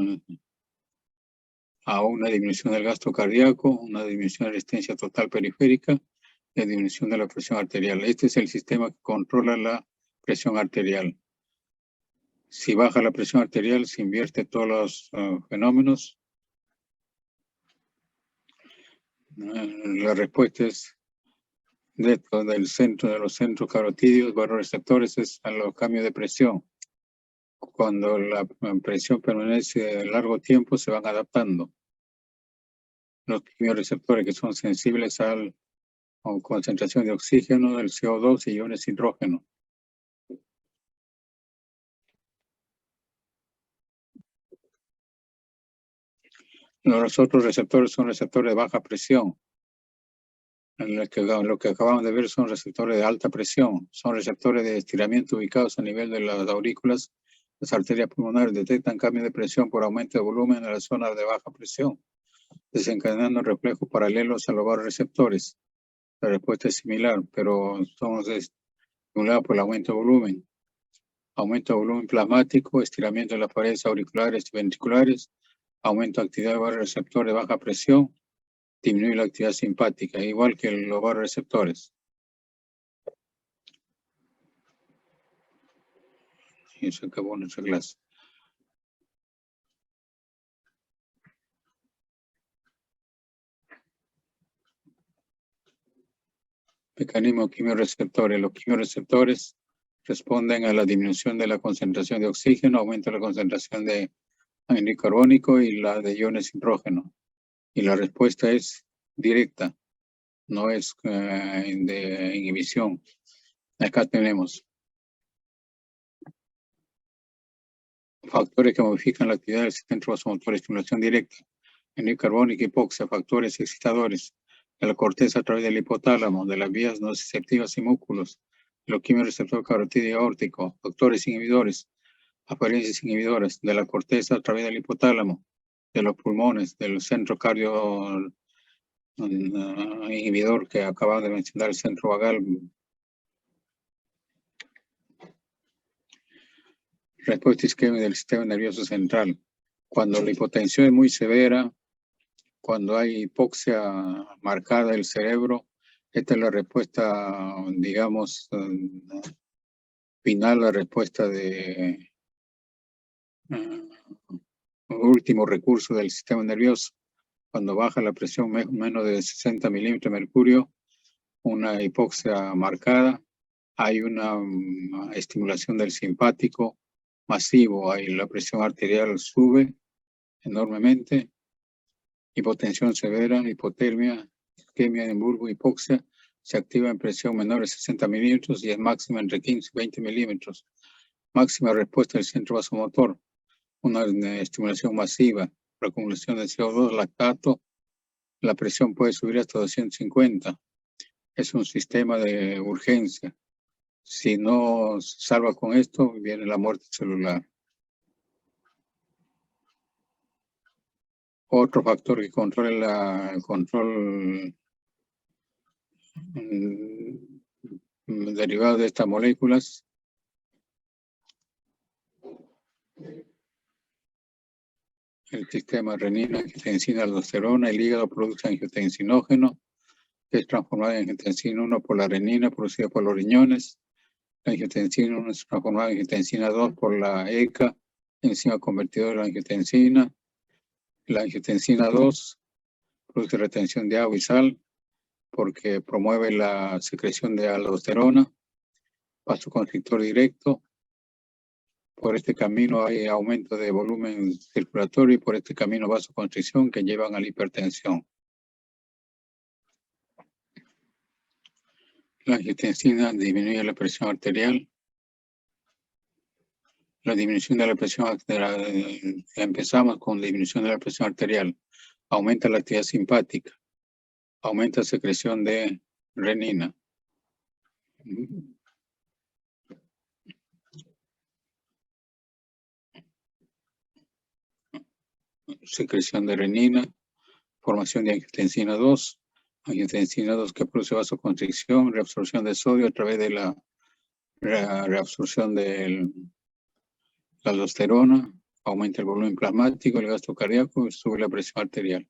a una disminución del gasto cardíaco, una disminución de resistencia total periférica y disminución de la presión arterial. Este es el sistema que controla la presión arterial. Si baja la presión arterial, se invierte todos los fenómenos. La respuesta es del centro de los centros carotídeos, receptores, es a los cambios de presión. Cuando la presión permanece largo tiempo, se van adaptando. Los quimiorreceptores que son sensibles a concentración de oxígeno, del CO2 y iones hidrógeno. Los otros receptores son receptores de baja presión. Lo que acabamos de ver son receptores de alta presión. Son receptores de estiramiento ubicados a nivel de las aurículas. Las arterias pulmonares detectan cambios de presión por aumento de volumen en las zonas de baja presión, desencadenando reflejos paralelos a los receptores. La respuesta es similar, pero son estimulados por el aumento de volumen. Aumento de volumen plasmático, estiramiento de las paredes auriculares y ventriculares, aumento de actividad de varios receptores de baja presión, disminuye la actividad simpática, igual que los receptores. Y se acabó nuestra clase. Mecanismo quimiorreceptores. Los quimiorreceptores responden a la disminución de la concentración de oxígeno, aumento de la concentración de anhídrido carbónico y la de iones hidrógeno. Y la respuesta es directa, no es de inhibición. Acá tenemos factores que modifican la actividad del centro vasomotor, estimulación directa, anhídrido carbónico, hipoxia, factores excitadores de la corteza a través del hipotálamo, de las vías nociceptivas y músculos, los quimiorreceptor carotídeo aórtico, factores inhibidores, apariencias inhibidoras de la corteza a través del hipotálamo, de los pulmones, del centro cardio inhibidor que acaba de mencionar, el centro vagal. Respuesta isquémica del sistema nervioso central. Cuando la hipotensión es muy severa, cuando hay hipoxia marcada del cerebro, esta es la respuesta, digamos, final, la respuesta de último recurso del sistema nervioso. Cuando baja la presión menos de 60 milímetros de mercurio, una hipoxia marcada, hay una estimulación del simpático masivo, ahí la presión arterial sube enormemente, hipotensión severa, hipotermia, isquemia en bulbo, hipoxia, se activa en presión menor de 60 milímetros y es máxima entre 15 y 20 milímetros. Máxima respuesta del centro vasomotor, una estimulación masiva, por acumulación de CO2, lactato, la presión puede subir hasta 250. Es un sistema de urgencia. Si no se salva con esto, viene la muerte celular. Otro factor que controla el control derivado de estas moléculas el sistema renina, angiotensina, aldosterona. El hígado produce angiotensinógeno, que es transformado en angiotensina 1 por la renina, producida por los riñones. La angiotensina 1 es transformada en angiotensina 2 por la ECA, enzima convertidora de la angiotensina. La angiotensina 2 produce retención de agua y sal porque promueve la secreción de aldosterona, vasoconstrictor directo. Por este camino hay aumento de volumen circulatorio y por este camino vasoconstricción que llevan a la hipertensión. La angiotensina disminuye la presión arterial. La disminución de la presión arterial, empezamos con disminución de la presión arterial. Aumenta la actividad simpática. Aumenta la secreción de renina. secreción de renina, formación de angiotensina 2, angiotensina 2 que produce vasoconstricción, reabsorción de sodio a través de la reabsorción de la aldosterona, aumenta el volumen plasmático, el gasto cardíaco y sube la presión arterial.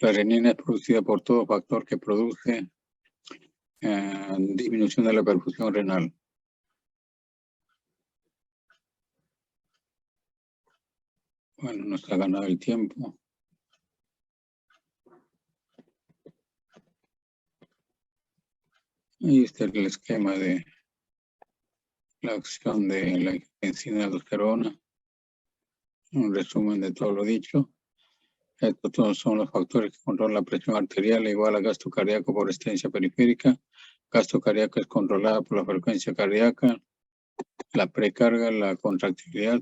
La renina es producida por todo factor que produce disminución de la perfusión renal. Bueno, nos ha ganado el tiempo. Ahí está el esquema de la acción de la enzima aldosterona. Un resumen de todo lo dicho. Estos todos son los factores que controlan la presión arterial igual a gasto cardíaco por estencia periférica. Gasto cardíaco es controlado por la frecuencia cardíaca, la precarga, la contractilidad,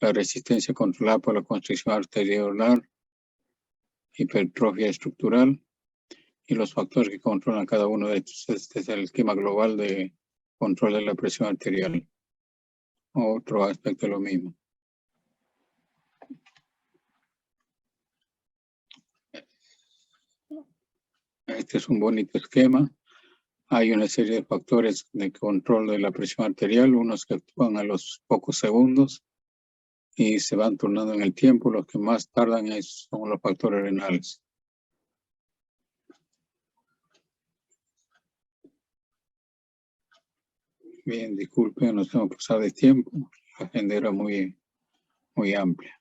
la resistencia controlada por la constricción arteriolar, hipertrofia estructural y los factores que controlan cada uno de estos. Este es el esquema global de control de la presión arterial. Otro aspecto de lo mismo. Este es un bonito esquema. Hay una serie de factores de control de la presión arterial, unos que actúan a los pocos segundos y se van turnando en el tiempo. Los que más tardan son los factores renales. Bien, disculpen, nos hemos pasado de tiempo. La agenda era muy amplia.